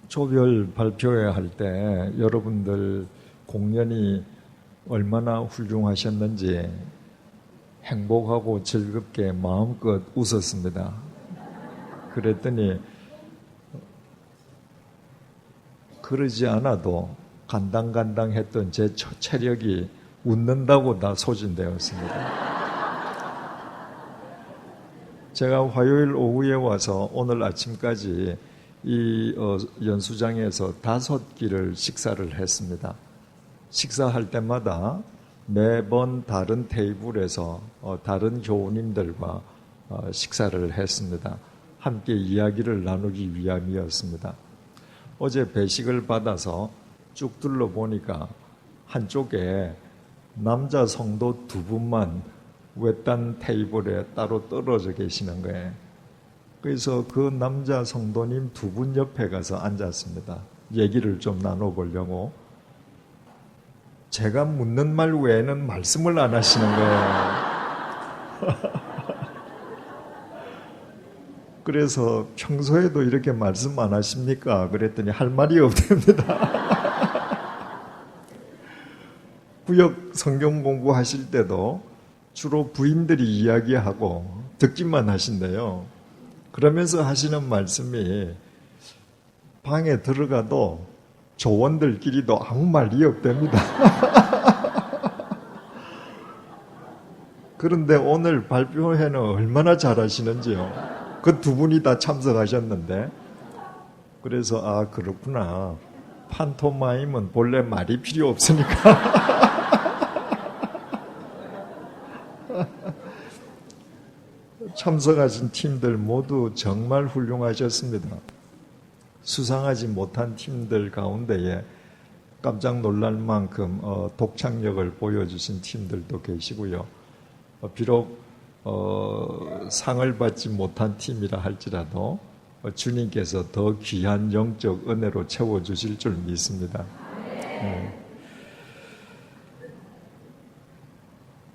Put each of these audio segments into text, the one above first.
조별 발표회 할 때 여러분들 공연이 얼마나 훌륭하셨는지 행복하고 즐겁게 마음껏 웃었습니다. 그랬더니 그러지 않아도 간당간당했던 제 체력이 웃는다고 다 소진되었습니다. 제가 화요일 오후에 와서 오늘 아침까지 이 연수장에서 5끼를 식사를 했습니다. 식사할 때마다 매번 다른 테이블에서 다른 교우님들과 식사를 했습니다. 함께 이야기를 나누기 위함이었습니다. 어제 배식을 받아서 쭉 둘러보니까 한쪽에 남자 성도 2분만 외딴 테이블에 따로 떨어져 계시는 거예요. 그래서 그 남자 성도님 2분 옆에 가서 앉았습니다. 얘기를 좀 나눠보려고. 제가 묻는 말 외에는 말씀을 안 하시는 거예요. 그래서 평소에도 이렇게 말씀 안 하십니까? 그랬더니 할 말이 없답니다. 구역 성경 공부하실 때도 주로 부인들이 이야기하고 듣기만 하신대요. 그러면서 하시는 말씀이 방에 들어가도 조원들끼리도 아무 말이 없답니다. 그런데 오늘 발표회는 얼마나 잘하시는지요. 그 2분이 다 참석하셨는데, 그래서 그렇구나. 판토마임은 본래 말이 필요 없으니까. 참석하신 팀들 모두 정말 훌륭하셨습니다. 수상하지 못한 팀들 가운데에 깜짝 놀랄 만큼 독창력을 보여주신 팀들도 계시고요. 비록 상을 받지 못한 팀이라 할지라도 주님께서 더 귀한 영적 은혜로 채워주실 줄 믿습니다.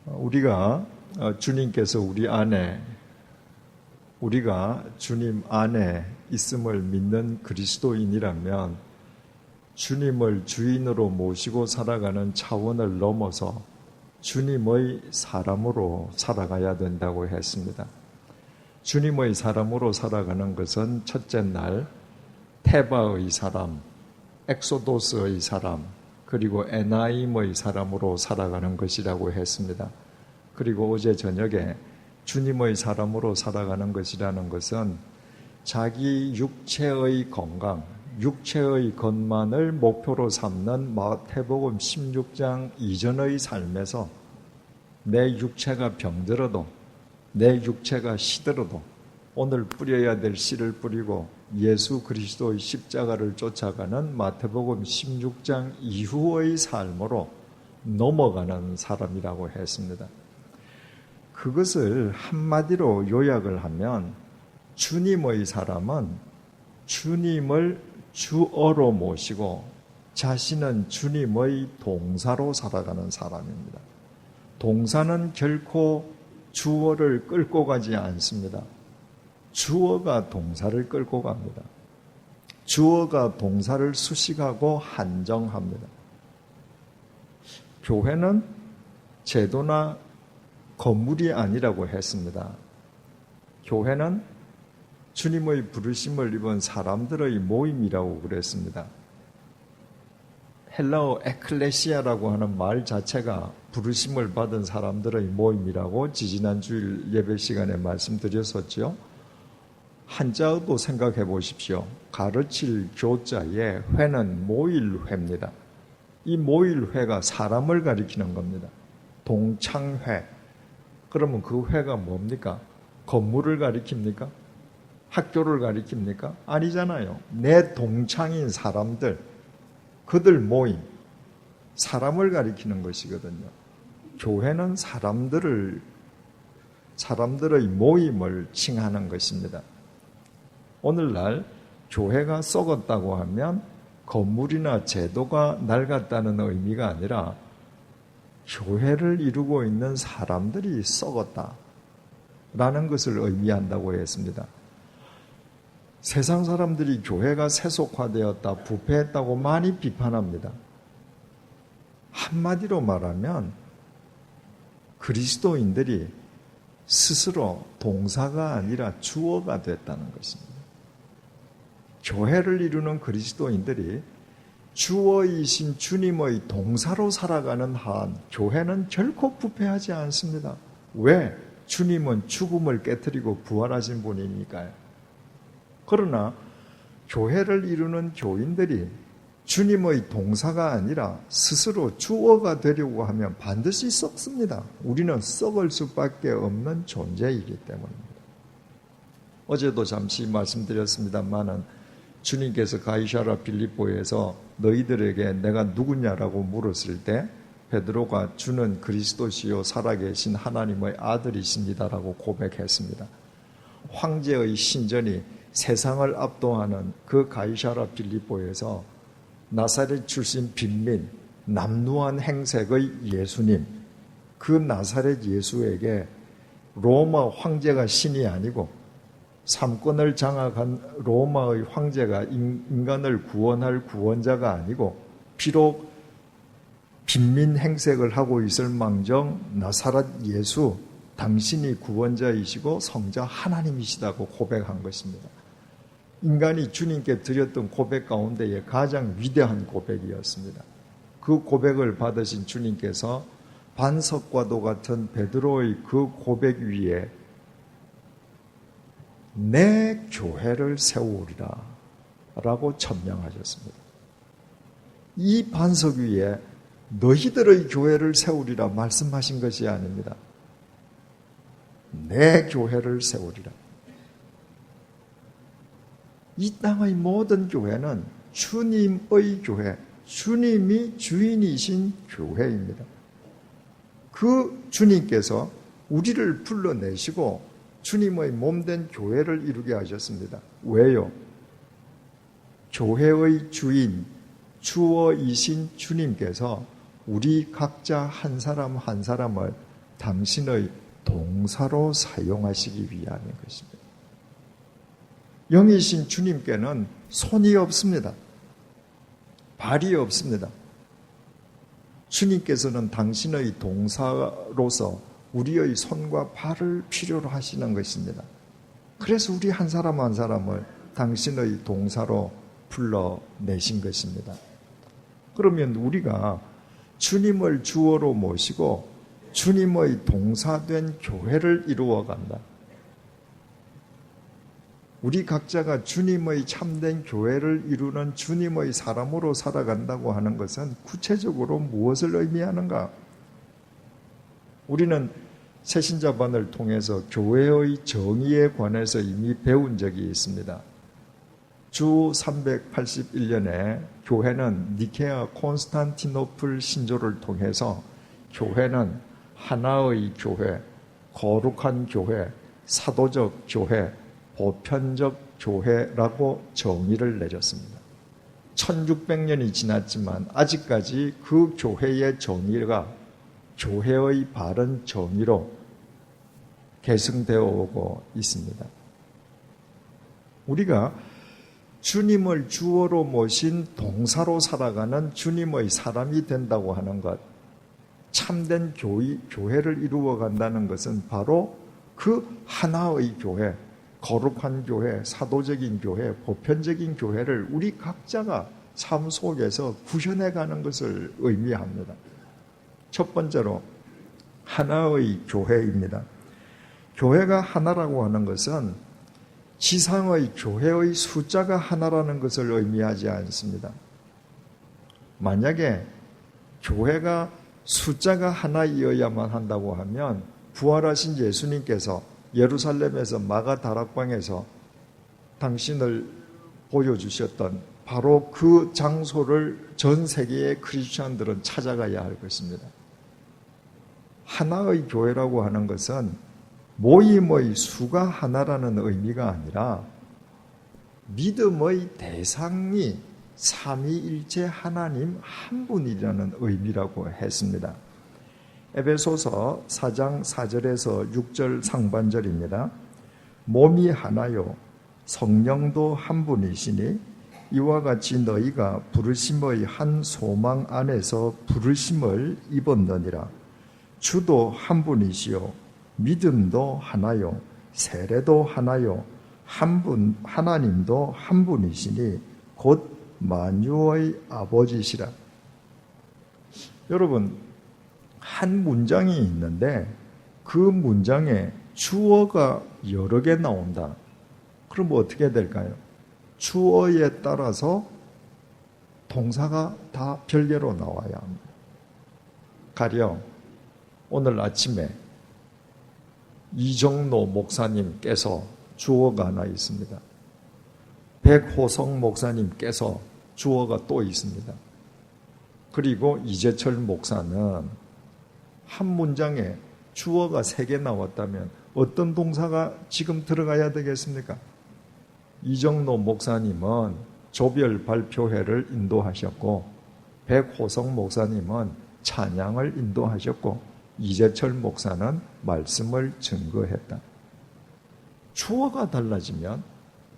우리가 주님께서 우리가 주님 안에 있음을 믿는 그리스도인이라면 주님을 주인으로 모시고 살아가는 차원을 넘어서 주님의 사람으로 살아가야 된다고 했습니다. 주님의 사람으로 살아가는 것은 첫째 날 테바의 사람, 엑소도스의 사람, 그리고 에나임의 사람으로 살아가는 것이라고 했습니다. 그리고 어제 저녁에 주님의 사람으로 살아가는 것이라는 것은 자기 육체의 건강, 육체의 것만을 목표로 삼는 마태복음 16장 이전의 삶에서 내 육체가 병들어도, 내 육체가 시들어도 오늘 뿌려야 될 씨를 뿌리고 예수 그리스도의 십자가를 쫓아가는 마태복음 16장 이후의 삶으로 넘어가는 사람이라고 했습니다. 그것을 한마디로 요약을 하면 주님의 사람은 주님을 주어로 모시고 자신은 주님의 동사로 살아가는 사람입니다. 동사는 결코 주어를 끌고 가지 않습니다. 주어가 동사를 끌고 갑니다. 주어가 동사를 수식하고 한정합니다. 교회는 제도나 건물이 아니라고 했습니다. 교회는 주님의 부르심을 입은 사람들의 모임이라고 그랬습니다. 헬라어 에클레시아라고 하는 말 자체가 부르심을 받은 사람들의 모임이라고 지지난 주일 예배 시간에 말씀드렸었죠. 한자어도 생각해 보십시오. 가르칠 교자의 회는 모일회입니다. 이 모일회가 사람을 가리키는 겁니다. 동창회. 그러면 그 회가 뭡니까? 건물을 가리킵니까? 학교를 가리킵니까? 아니잖아요. 내 동창인 사람들, 그들 모임, 사람을 가리키는 것이거든요. 교회는 사람들의 모임을 칭하는 것입니다. 오늘날 교회가 썩었다고 하면 건물이나 제도가 낡았다는 의미가 아니라 교회를 이루고 있는 사람들이 썩었다라는 것을 의미한다고 했습니다. 세상 사람들이 교회가 세속화되었다, 부패했다고 많이 비판합니다. 한마디로 말하면 그리스도인들이 스스로 동사가 아니라 주어가 됐다는 것입니다. 교회를 이루는 그리스도인들이 주어이신 주님의 동사로 살아가는 한 교회는 결코 부패하지 않습니다. 왜? 주님은 죽음을 깨뜨리고 부활하신 분이니까요. 그러나 교회를 이루는 교인들이 주님의 동사가 아니라 스스로 주어가 되려고 하면 반드시 썩습니다. 우리는 썩을 수밖에 없는 존재이기 때문입니다. 어제도 잠시 말씀드렸습니다마는 주님께서 가이사랴 빌립보에서 너희들에게 내가 누구냐라고 물었을 때 베드로가 주는 그리스도시요 살아계신 하나님의 아들이십니다라고 고백했습니다. 황제의 신전이 세상을 압도하는 그 가이사랴 빌립보에서 나사렛 출신 빈민, 남루한 행색의 예수님, 그 나사렛 예수에게 로마 황제가 신이 아니고 삼권을 장악한 로마의 황제가 인간을 구원할 구원자가 아니고 비록 빈민 행색을 하고 있을 망정 나사렛 예수, 당신이 구원자이시고 성자 하나님이시다고 고백한 것입니다. 인간이 주님께 드렸던 고백 가운데에 가장 위대한 고백이었습니다. 그 고백을 받으신 주님께서 반석과도 같은 베드로의 그 고백 위에 내 교회를 세우리라 라고 천명하셨습니다. 이 반석 위에 너희들의 교회를 세우리라 말씀하신 것이 아닙니다. 내 교회를 세우리라. 이 땅의 모든 교회는 주님의 교회, 주님이 주인이신 교회입니다. 그 주님께서 우리를 불러내시고 주님의 몸된 교회를 이루게 하셨습니다. 왜요? 교회의 주인, 주어이신 주님께서 우리 각자 한 사람 한 사람을 당신의 동사로 사용하시기 위함인 것입니다. 영이신 주님께는 손이 없습니다. 발이 없습니다. 주님께서는 당신의 동사로서 우리의 손과 발을 필요로 하시는 것입니다. 그래서 우리 한 사람 한 사람을 당신의 동사로 불러내신 것입니다. 그러면 우리가 주님을 주어로 모시고 주님의 동사된 교회를 이루어간다. 우리 각자가 주님의 참된 교회를 이루는 주님의 사람으로 살아간다고 하는 것은 구체적으로 무엇을 의미하는가? 우리는 새신자반을 통해서 교회의 정의에 관해서 이미 배운 적이 있습니다. 주 381년에 교회는 니케아 콘스탄티노플 신조를 통해서 교회는 하나의 교회, 거룩한 교회, 사도적 교회, 보편적 교회라고 정의를 내렸습니다. 1600년이 지났지만 아직까지 그 교회의 정의가 교회의 바른 정의로 계승되어 오고 있습니다. 우리가 주님을 주어로 모신 동사로 살아가는 주님의 사람이 된다고 하는 것, 참된 교회를 이루어 간다는 것은 바로 그 하나의 교회, 거룩한 교회, 사도적인 교회, 보편적인 교회를 우리 각자가 삶 속에서 구현해가는 것을 의미합니다. 첫 번째로 하나의 교회입니다. 교회가 하나라고 하는 것은 지상의 교회의 숫자가 하나라는 것을 의미하지 않습니다. 만약에 교회가 숫자가 하나이어야만 한다고 하면 부활하신 예수님께서 예루살렘에서 마가 다락방에서 당신을 보여주셨던 바로 그 장소를 전 세계의 크리스천들은 찾아가야 할 것입니다. 하나의 교회라고 하는 것은 모임의 수가 하나라는 의미가 아니라 믿음의 대상이 삼위일체 하나님 한 분이라는 의미라고 했습니다. 에베소서 4장 4절에서 6절 상반절입니다. 몸이 하나요 성령도 한 분이시니 이와 같이 너희가 부르심의 한 소망 안에서 부르심을 입었느니라. 주도 한 분이시요 믿음도 하나요 세례도 하나요 한 분 하나님도 한 분이시니 곧 만유의 아버지시라. 여러분, 한 문장이 있는데 그 문장에 주어가 여러 개 나온다. 그럼 어떻게 될까요? 주어에 따라서 동사가 다 별개로 나와야 합니다. 가령 오늘 아침에 이정로 목사님께서 주어가 하나 있습니다. 백호성 목사님께서 주어가 또 있습니다. 그리고 이재철 목사는 한 문장에 주어가 3개 나왔다면 어떤 동사가 지금 들어가야 되겠습니까? 이정로 목사님은 조별 발표회를 인도하셨고 백호성 목사님은 찬양을 인도하셨고 이재철 목사는 말씀을 증거했다. 주어가 달라지면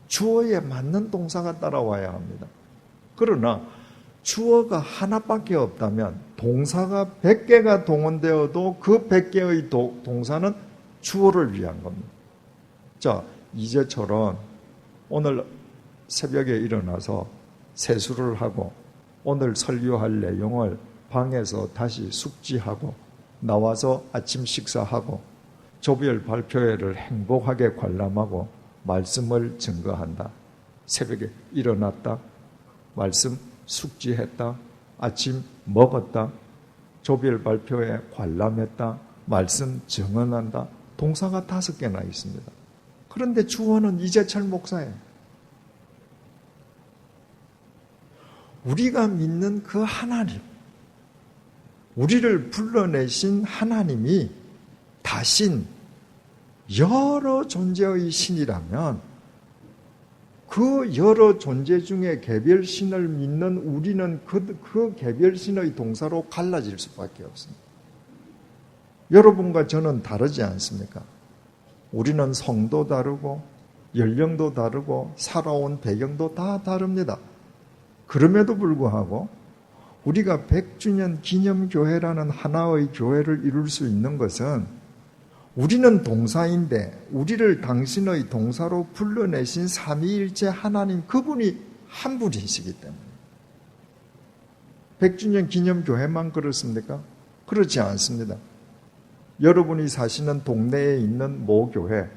주어에 맞는 동사가 따라와야 합니다. 그러나 주어가 하나밖에 없다면 동사가 100개가 동원되어도 그 100개의 동사는 주어를 위한 겁니다. 자, 이제처럼 오늘 새벽에 일어나서 세수를 하고 오늘 설교할 내용을 방에서 다시 숙지하고 나와서 아침 식사하고 조별 발표회를 행복하게 관람하고 말씀을 증거한다. 새벽에 일어났다. 말씀 숙지했다. 아침 먹었다. 조별 발표회 관람했다. 말씀 증언한다. 동사가 5개나 있습니다. 그런데 주어는 이재철 목사예요. 우리가 믿는 그 하나님, 우리를 불러내신 하나님이 다신 여러 존재의 신이라면 그 여러 존재 중에 개별신을 믿는 우리는 그 개별신의 동사로 갈라질 수밖에 없습니다. 여러분과 저는 다르지 않습니까? 우리는 성도 다르고 연령도 다르고 살아온 배경도 다 다릅니다. 그럼에도 불구하고 우리가 100주년 기념교회라는 하나의 교회를 이룰 수 있는 것은 우리는 동사인데 우리를 당신의 동사로 불러내신 삼위일체 하나님 그분이 한 분이시기 때문에 100주년 기념교회만 그렇습니까? 그렇지 않습니다. 여러분이 사시는 동네에 있는 모 교회,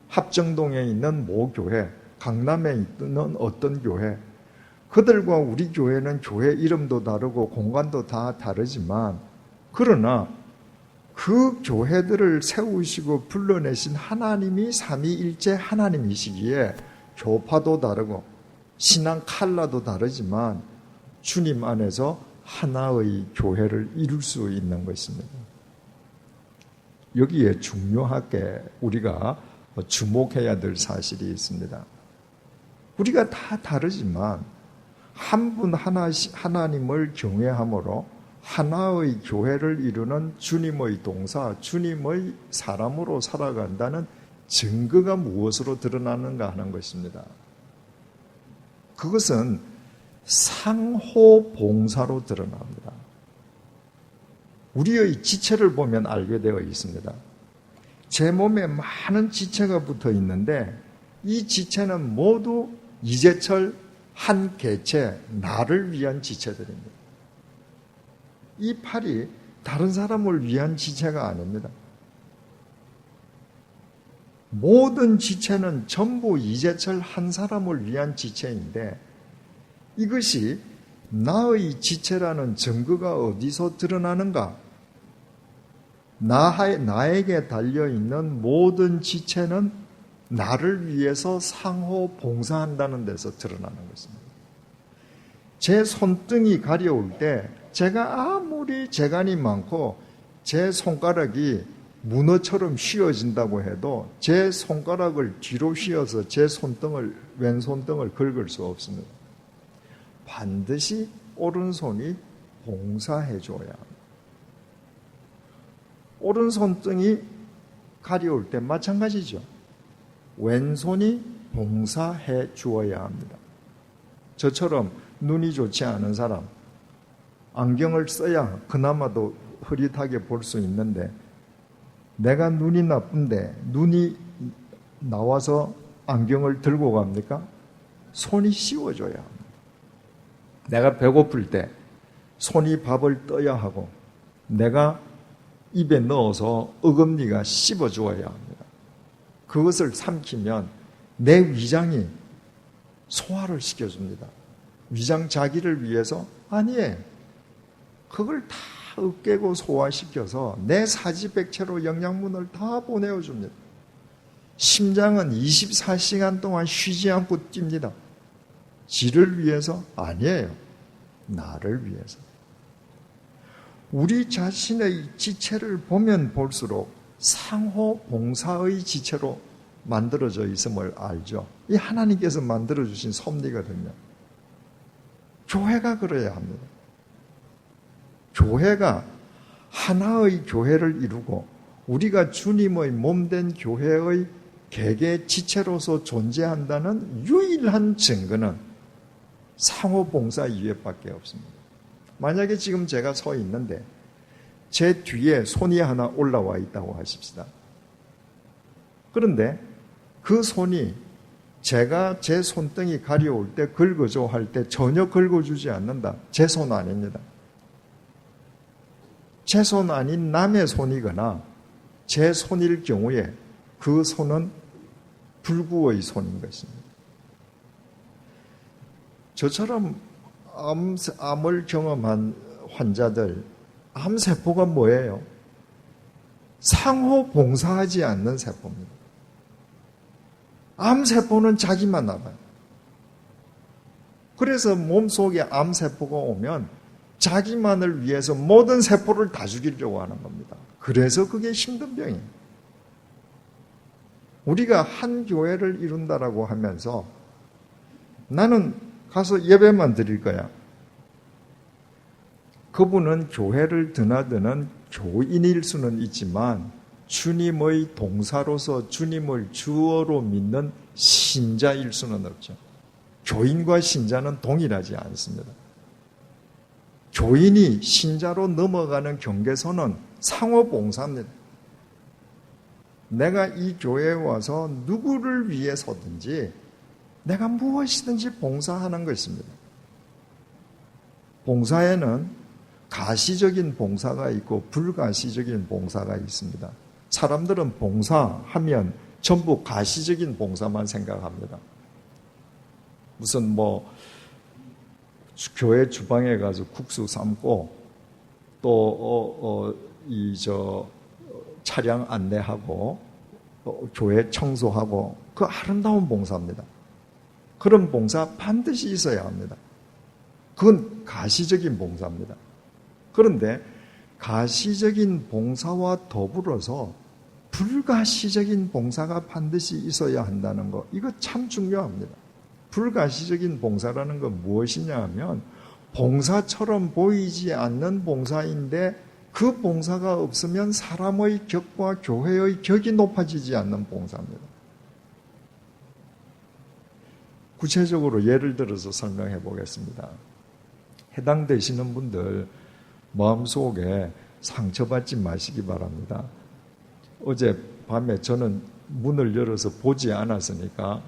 합정동에 있는 모 교회, 강남에 있는 어떤 교회, 그들과 우리 교회는 교회 이름도 다르고 공간도 다 다르지만 그러나 그 교회들을 세우시고 불러내신 하나님이 삼위일체 하나님이시기에 교파도 다르고 신앙 컬러도 다르지만 주님 안에서 하나의 교회를 이룰 수 있는 것입니다. 여기에 중요하게 우리가 주목해야 될 사실이 있습니다. 우리가 다 다르지만 한 분 하나님을 경외함으로 하나의 교회를 이루는 주님의 동사, 주님의 사람으로 살아간다는 증거가 무엇으로 드러나는가 하는 것입니다. 그것은 상호 봉사로 드러납니다. 우리의 지체를 보면 알게 되어 있습니다. 제 몸에 많은 지체가 붙어 있는데 이 지체는 모두 이재철 한 개체, 나를 위한 지체들입니다. 이 팔이 다른 사람을 위한 지체가 아닙니다. 모든 지체는 전부 이재철 한 사람을 위한 지체인데 이것이 나의 지체라는 증거가 어디서 드러나는가? 나에게 달려있는 모든 지체는 나를 위해서 상호 봉사한다는 데서 드러나는 것입니다. 제 손등이 가려울 때 제가 아무리 재간이 많고 제 손가락이 문어처럼 휘어진다고 해도 제 손가락을 뒤로 휘어서 제 왼손등을 긁을 수 없습니다. 반드시 오른손이 봉사해줘야 합니다. 오른손등이 가려울 때 마찬가지죠. 왼손이 봉사해 주어야 합니다. 저처럼 눈이 좋지 않은 사람, 안경을 써야 그나마도 흐릿하게 볼 수 있는데 내가 눈이 나쁜데 눈이 나와서 안경을 들고 갑니까? 손이 씌워줘야 합니다. 내가 배고플 때 손이 밥을 떠야 하고 내가 입에 넣어서 어금니가 씹어주어야 합니다. 그것을 삼키면 내 위장이 소화를 시켜줍니다. 위장 자기를 위해서 아니에요. 그걸 다 으깨고 소화시켜서 내 사지백체로 영양분을 다 보내어줍니다. 심장은 24시간 동안 쉬지 않고 뜁니다. 지를 위해서? 아니에요. 나를 위해서. 우리 자신의 지체를 보면 볼수록 상호 봉사의 지체로 만들어져 있음을 알죠. 이 하나님께서 만들어주신 섭리거든요. 교회가 그래야 합니다. 교회가 하나의 교회를 이루고 우리가 주님의 몸된 교회의 개개 지체로서 존재한다는 유일한 증거는 상호 봉사 이외밖에 없습니다. 만약에 지금 제가 서 있는데 제 뒤에 손이 하나 올라와 있다고 하십시다. 그런데 그 손이 제가 제 손등이 가려울 때 긁어줘 할 때 전혀 긁어주지 않는다. 제 손 아닙니다. 제 손 아닌 남의 손이거나 제 손일 경우에 그 손은 불구의 손인 것입니다. 저처럼 암을 경험한 환자들, 암세포가 뭐예요? 상호 봉사하지 않는 세포입니다. 암세포는 자기만 알아요. 그래서 몸속에 암세포가 오면 자기만을 위해서 모든 세포를 다 죽이려고 하는 겁니다. 그래서 그게 힘든 병이에요. 우리가 한 교회를 이룬다라고 하면서 나는 가서 예배만 드릴 거야. 그분은 교회를 드나드는 교인일 수는 있지만 주님의 동사로서 주님을 주어로 믿는 신자일 수는 없죠. 교인과 신자는 동일하지 않습니다. 교인이 신자로 넘어가는 경계선은 상호 봉사입니다. 내가 이 교회에 와서 누구를 위해서든지 내가 무엇이든지 봉사하는 것입니다. 봉사에는 가시적인 봉사가 있고 불가시적인 봉사가 있습니다. 사람들은 봉사하면 전부 가시적인 봉사만 생각합니다. 무슨 교회 주방에 가서 국수 삶고 또 차량 안내하고 교회 청소하고 그 아름다운 봉사입니다. 그런 봉사 반드시 있어야 합니다. 그건 가시적인 봉사입니다. 그런데 가시적인 봉사와 더불어서 불가시적인 봉사가 반드시 있어야 한다는 거, 이거 참 중요합니다. 불가시적인 봉사라는 건 무엇이냐 하면 봉사처럼 보이지 않는 봉사인데 그 봉사가 없으면 사람의 격과 교회의 격이 높아지지 않는 봉사입니다. 구체적으로 예를 들어서 설명해 보겠습니다. 해당되시는 분들 마음속에 상처받지 마시기 바랍니다. 어젯밤에 저는 문을 열어서 보지 않았으니까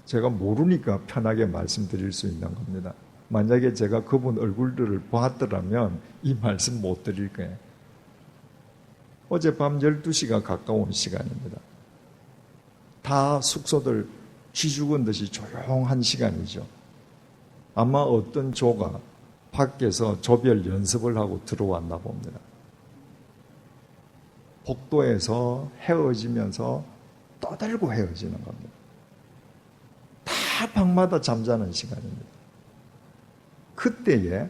제가 모르니까 편하게 말씀드릴 수 있는 겁니다. 만약에 제가 그분 얼굴들을 봤더라면 이 말씀 못 드릴 거예요. 어젯밤 12시가 가까운 시간입니다. 다 숙소들 쥐 죽은 듯이 조용한 시간이죠. 아마 어떤 조가 밖에서 조별 연습을 하고 들어왔나 봅니다. 복도에서 헤어지면서 떠들고 헤어지는 겁니다. 다 방마다 잠자는 시간입니다. 그때에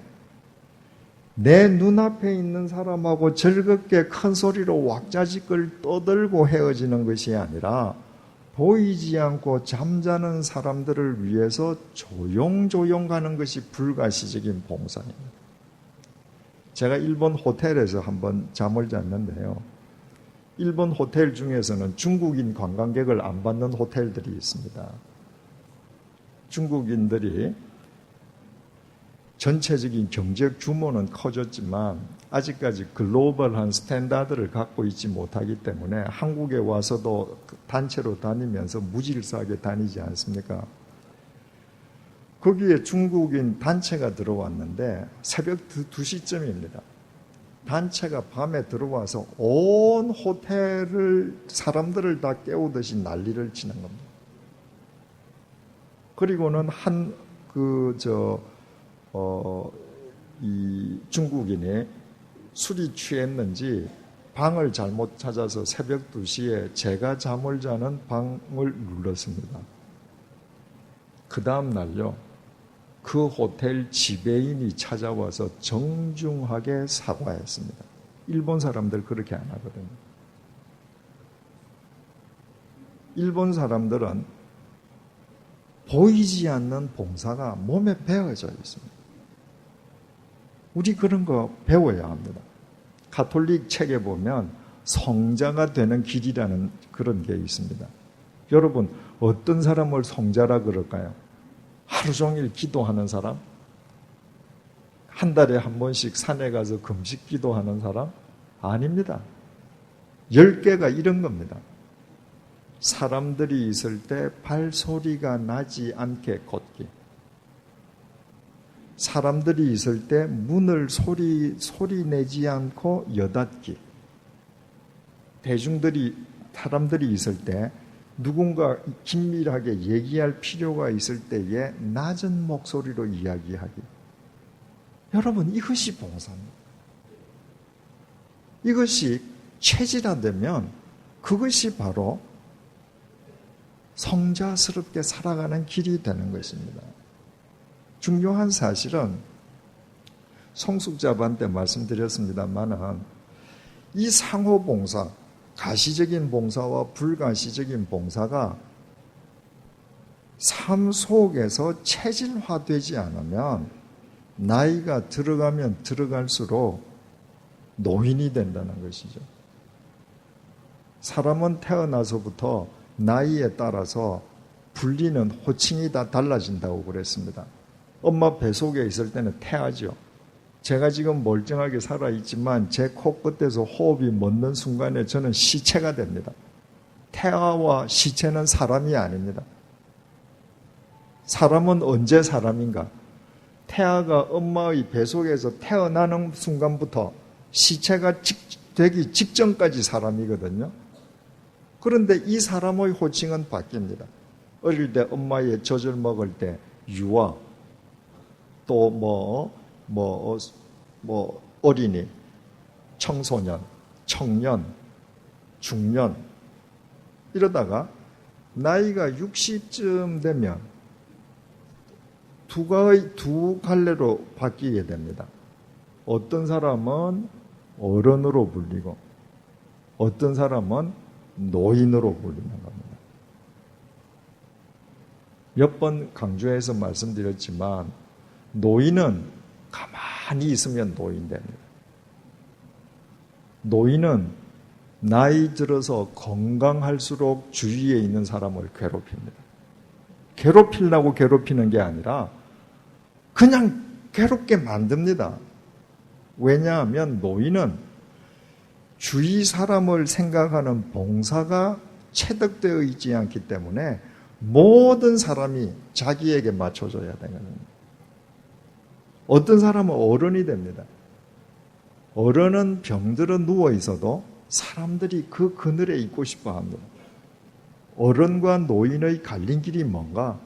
내 눈앞에 있는 사람하고 즐겁게 큰 소리로 왁자지껄 떠들고 헤어지는 것이 아니라 보이지 않고 잠자는 사람들을 위해서 조용조용 가는 것이 불가시적인 봉사입니다. 제가 일본 호텔에서 한번 잠을 잤는데요. 일본 호텔 중에서는 중국인 관광객을 안 받는 호텔들이 있습니다. 중국인들이 전체적인 경제 규모는 커졌지만 아직까지 글로벌한 스탠다드를 갖고 있지 못하기 때문에 한국에 와서도 단체로 다니면서 무질서하게 다니지 않습니까? 거기에 중국인 단체가 들어왔는데 새벽 2시쯤입니다. 단체가 밤에 들어와서 온 호텔을 사람들을 다 깨우듯이 난리를 치는 겁니다. 그리고는 이 중국인이 술이 취했는지 방을 잘못 찾아서 새벽 2시에 제가 잠을 자는 방을 눌렀습니다. 그 다음 날요, 그 호텔 지배인이 찾아와서 정중하게 사과했습니다. 일본 사람들 그렇게 안 하거든요. 일본 사람들은 보이지 않는 봉사가 몸에 배어져 있습니다. 우리 그런 거 배워야 합니다. 가톨릭 책에 보면 성자가 되는 길이라는 그런 게 있습니다. 여러분, 어떤 사람을 성자라 그럴까요? 하루 종일 기도하는 사람? 한 달에 한 번씩 산에 가서 금식 기도하는 사람? 아닙니다. 10개가 이런 겁니다. 사람들이 있을 때 발소리가 나지 않게 걷기. 사람들이 있을 때 문을 소리 내지 않고 여닫기. 사람들이 있을 때 누군가 긴밀하게 얘기할 필요가 있을 때에 낮은 목소리로 이야기하기. 여러분, 이것이 봉사입니다. 이것이 체질화되면 그것이 바로 성자스럽게 살아가는 길이 되는 것입니다. 중요한 사실은 성숙자반때 말씀드렸습니다만은 이 상호봉사, 가시적인 봉사와 불가시적인 봉사가 삶 속에서 체질화되지 않으면 나이가 들어가면 들어갈수록 노인이 된다는 것이죠. 사람은 태어나서부터 나이에 따라서 불리는 호칭이 다 달라진다고 그랬습니다. 엄마 뱃속에 있을 때는 태아죠. 제가 지금 멀쩡하게 살아있지만 제 코끝에서 호흡이 멎는 순간에 저는 시체가 됩니다. 태아와 시체는 사람이 아닙니다. 사람은 언제 사람인가? 태아가 엄마의 뱃속에서 태어나는 순간부터 시체가 되기 직전까지 사람이거든요. 그런데 이 사람의 호칭은 바뀝니다. 어릴 때 엄마의 젖을 먹을 때 유아, 또 어린이, 청소년, 청년, 중년 이러다가 나이가 60쯤 되면 두 갈래로 바뀌게 됩니다. 어떤 사람은 어른으로 불리고 어떤 사람은 노인으로 불리는 겁니다. 몇 번 강조해서 말씀드렸지만 노인은 가만히 있으면 노인 됩니다. 노인은 나이 들어서 건강할수록 주위에 있는 사람을 괴롭힙니다. 괴롭히려고 괴롭히는 게 아니라 그냥 괴롭게 만듭니다. 왜냐하면 노인은 주위 사람을 생각하는 봉사가 체득되어 있지 않기 때문에 모든 사람이 자기에게 맞춰줘야 되거든요. 어떤 사람은 어른이 됩니다. 어른은 병들어 누워 있어도 사람들이 그 그늘에 있고 싶어 합니다. 어른과 노인의 갈림길이 뭔가?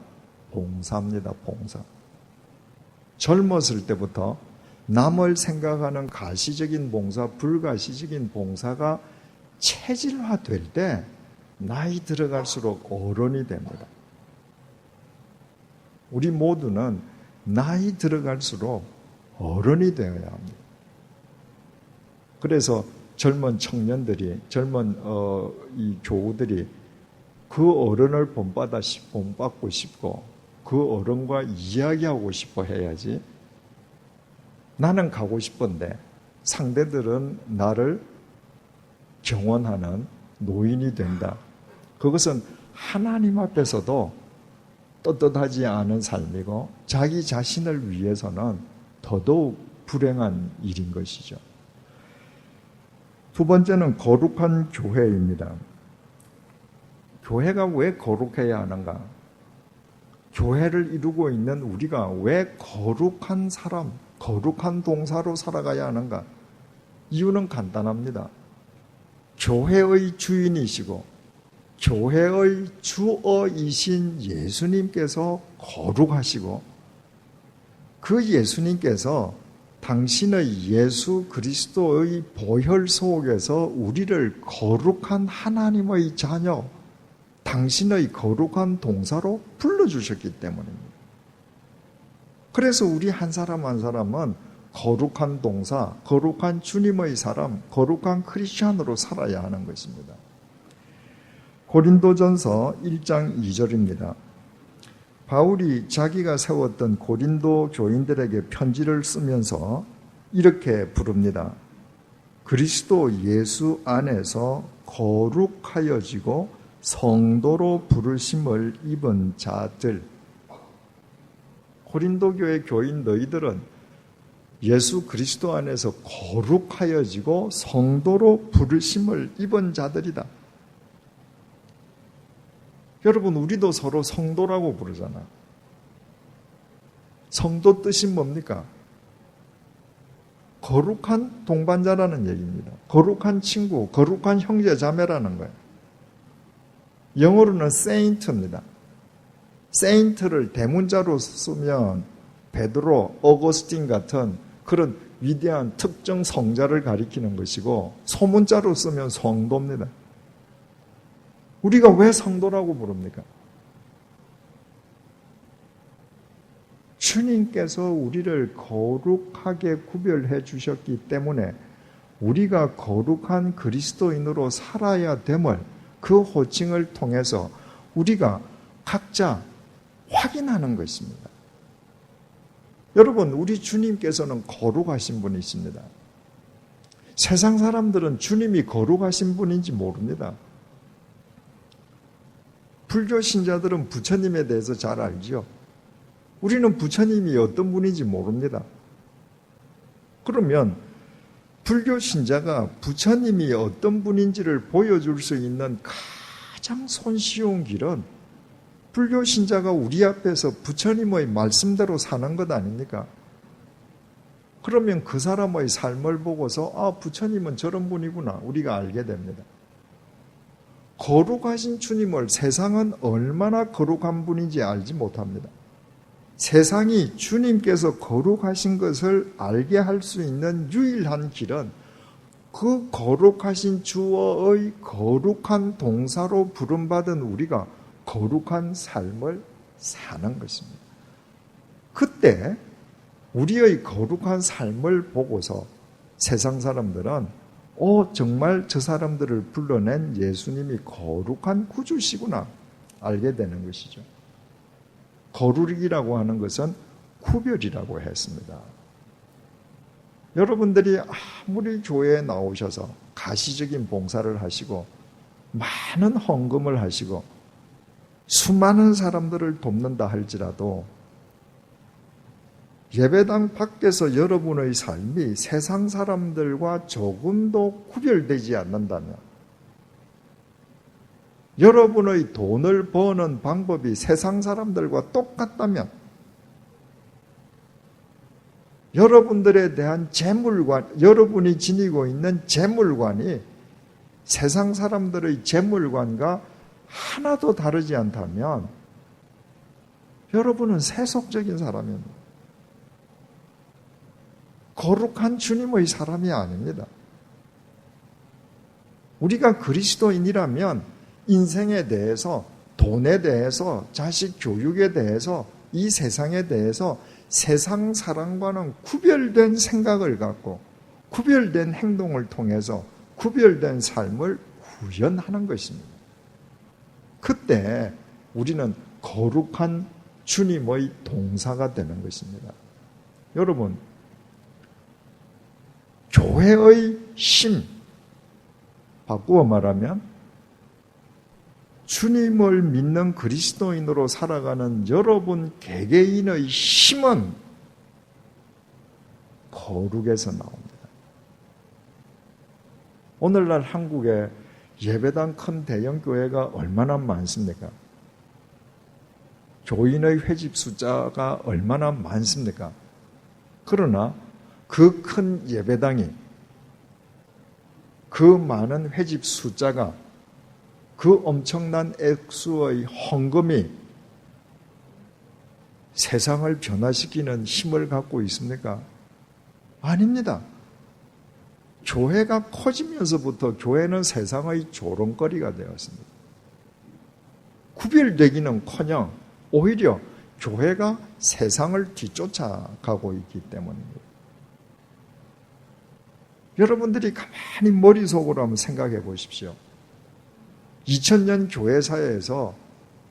봉사입니다. 봉사. 젊었을 때부터 남을 생각하는 가시적인 봉사, 불가시적인 봉사가 체질화될 때 나이 들어갈수록 어른이 됩니다. 우리 모두는 나이 들어갈수록 어른이 되어야 합니다. 그래서 젊은 청년들이, 젊은 이 교우들이 그 어른을 본받고 싶고 그 어른과 이야기하고 싶어 해야지. 나는 가고 싶은데 상대들은 나를 경원하는 노인이 된다. 그것은 하나님 앞에서도 떳떳하지 않은 삶이고 자기 자신을 위해서는 더더욱 불행한 일인 것이죠. 두 번째는 거룩한 교회입니다. 교회가 왜 거룩해야 하는가? 교회를 이루고 있는 우리가 왜 거룩한 사람, 거룩한 동사로 살아가야 하는가? 이유는 간단합니다. 교회의 주인이시고 교회의 주어이신 예수님께서 거룩하시고 그 예수님께서 당신의 예수 그리스도의 보혈 속에서 우리를 거룩한 하나님의 자녀, 당신의 거룩한 동사로 불러주셨기 때문입니다. 그래서 우리 한 사람 한 사람은 거룩한 동사, 거룩한 주님의 사람, 거룩한 크리스찬으로 살아야 하는 것입니다. 고린도전서 1장 2절입니다. 바울이 자기가 세웠던 고린도 교인들에게 편지를 쓰면서 이렇게 부릅니다. 그리스도 예수 안에서 거룩하여지고 성도로 부르심을 입은 자들. 고린도 교회 교인 너희들은 예수 그리스도 안에서 거룩하여지고 성도로 부르심을 입은 자들이다. 여러분, 우리도 서로 성도라고 부르잖아. 성도 뜻이 뭡니까? 거룩한 동반자라는 얘기입니다. 거룩한 친구, 거룩한 형제 자매라는 거예요. 영어로는 saint입니다. saint를 대문자로 쓰면 베드로, 어거스틴 같은 그런 위대한 특정 성자를 가리키는 것이고 소문자로 쓰면 성도입니다. 우리가 왜 성도라고 부릅니까? 주님께서 우리를 거룩하게 구별해 주셨기 때문에 우리가 거룩한 그리스도인으로 살아야 됨을 그 호칭을 통해서 우리가 각자 확인하는 것입니다. 여러분, 우리 주님께서는 거룩하신 분이십니다. 세상 사람들은 주님이 거룩하신 분인지 모릅니다. 불교 신자들은 부처님에 대해서 잘 알지요. 우리는 부처님이 어떤 분인지 모릅니다. 그러면 불교 신자가 부처님이 어떤 분인지를 보여줄 수 있는 가장 손쉬운 길은 불교 신자가 우리 앞에서 부처님의 말씀대로 사는 것 아닙니까? 그러면 그 사람의 삶을 보고서 아, 부처님은 저런 분이구나 우리가 알게 됩니다. 거룩하신 주님을 세상은 얼마나 거룩한 분인지 알지 못합니다. 세상이 주님께서 거룩하신 것을 알게 할 수 있는 유일한 길은 그 거룩하신 주어의 거룩한 동사로 부름받은 우리가 거룩한 삶을 사는 것입니다. 그때 우리의 거룩한 삶을 보고서 세상 사람들은 정말 저 사람들을 불러낸 예수님이 거룩한 구주시구나 알게 되는 것이죠. 거룩이라고 하는 것은 구별이라고 했습니다. 여러분들이 아무리 교회에 나오셔서 가시적인 봉사를 하시고 많은 헌금을 하시고 수많은 사람들을 돕는다 할지라도 예배당 밖에서 여러분의 삶이 세상 사람들과 조금도 구별되지 않는다면, 여러분의 돈을 버는 방법이 세상 사람들과 똑같다면, 여러분들에 대한 재물관, 여러분이 지니고 있는 재물관이 세상 사람들의 재물관과 하나도 다르지 않다면 여러분은 세속적인 사람입니다. 거룩한 주님의 사람이 아닙니다. 우리가 그리스도인이라면 인생에 대해서, 돈에 대해서, 자식 교육에 대해서, 이 세상에 대해서 세상 사람과는 구별된 생각을 갖고 구별된 행동을 통해서 구별된 삶을 구현하는 것입니다. 그때 우리는 거룩한 주님의 동사가 되는 것입니다. 여러분, 교회의 심, 바꾸어 말하면 주님을 믿는 그리스도인으로 살아가는 여러분 개개인의 힘은 거룩에서 나옵니다. 오늘날 한국에 예배당 큰 대형 교회가 얼마나 많습니까? 교인의 회집 숫자가 얼마나 많습니까? 그러나 그 큰 예배당이, 그 많은 회집 숫자가, 그 엄청난 액수의 헌금이 세상을 변화시키는 힘을 갖고 있습니까? 아닙니다. 교회가 커지면서부터 교회는 세상의 조롱거리가 되었습니다. 구별되기는커녕 오히려 교회가 세상을 뒤쫓아가고 있기 때문입니다. 여러분들이 가만히 머릿속으로 한번 생각해 보십시오. 2000년 교회사에서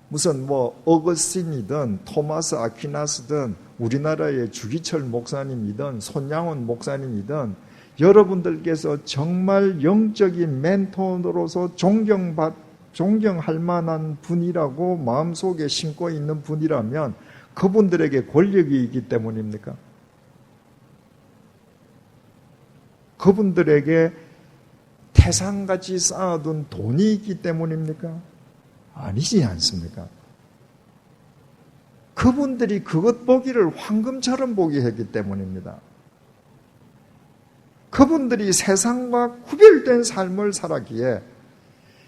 무슨 어거스틴이든 토마스 아퀴나스든 우리나라의 주기철 목사님이든 손양원 목사님이든 여러분들께서 정말 영적인 멘토로서 존경할 만한 분이라고 마음속에 심고 있는 분이라면 그분들에게 권력이 있기 때문입니까? 그분들에게 태산같이 쌓아둔 돈이 있기 때문입니까? 아니지 않습니까? 그분들이 그것 보기를 황금처럼 보게 했기 때문입니다. 그분들이 세상과 구별된 삶을 살았기에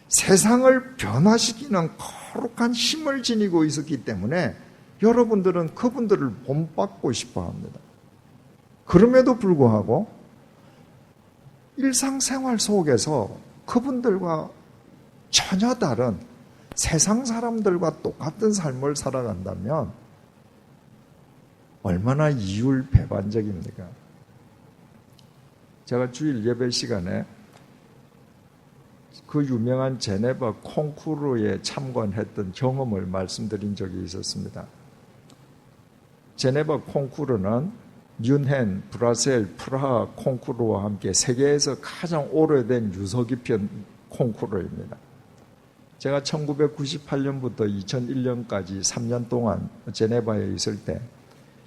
세상을 변화시키는 거룩한 힘을 지니고 있었기 때문에 여러분들은 그분들을 본받고 싶어 합니다. 그럼에도 불구하고 일상생활 속에서 그분들과 전혀 다른 세상 사람들과 똑같은 삶을 살아간다면 얼마나 이율배반적입니까? 제가 주일 예배 시간에 그 유명한 제네바 콩쿠르에 참관했던 경험을 말씀드린 적이 있었습니다. 제네바 콩쿠르는 뮌헨, 브라셀, 프라하 콩쿠르와 함께 세계에서 가장 오래된 유서 깊은 콩쿠르입니다. 제가 1998년부터 2001년까지 3년 동안 제네바에 있을 때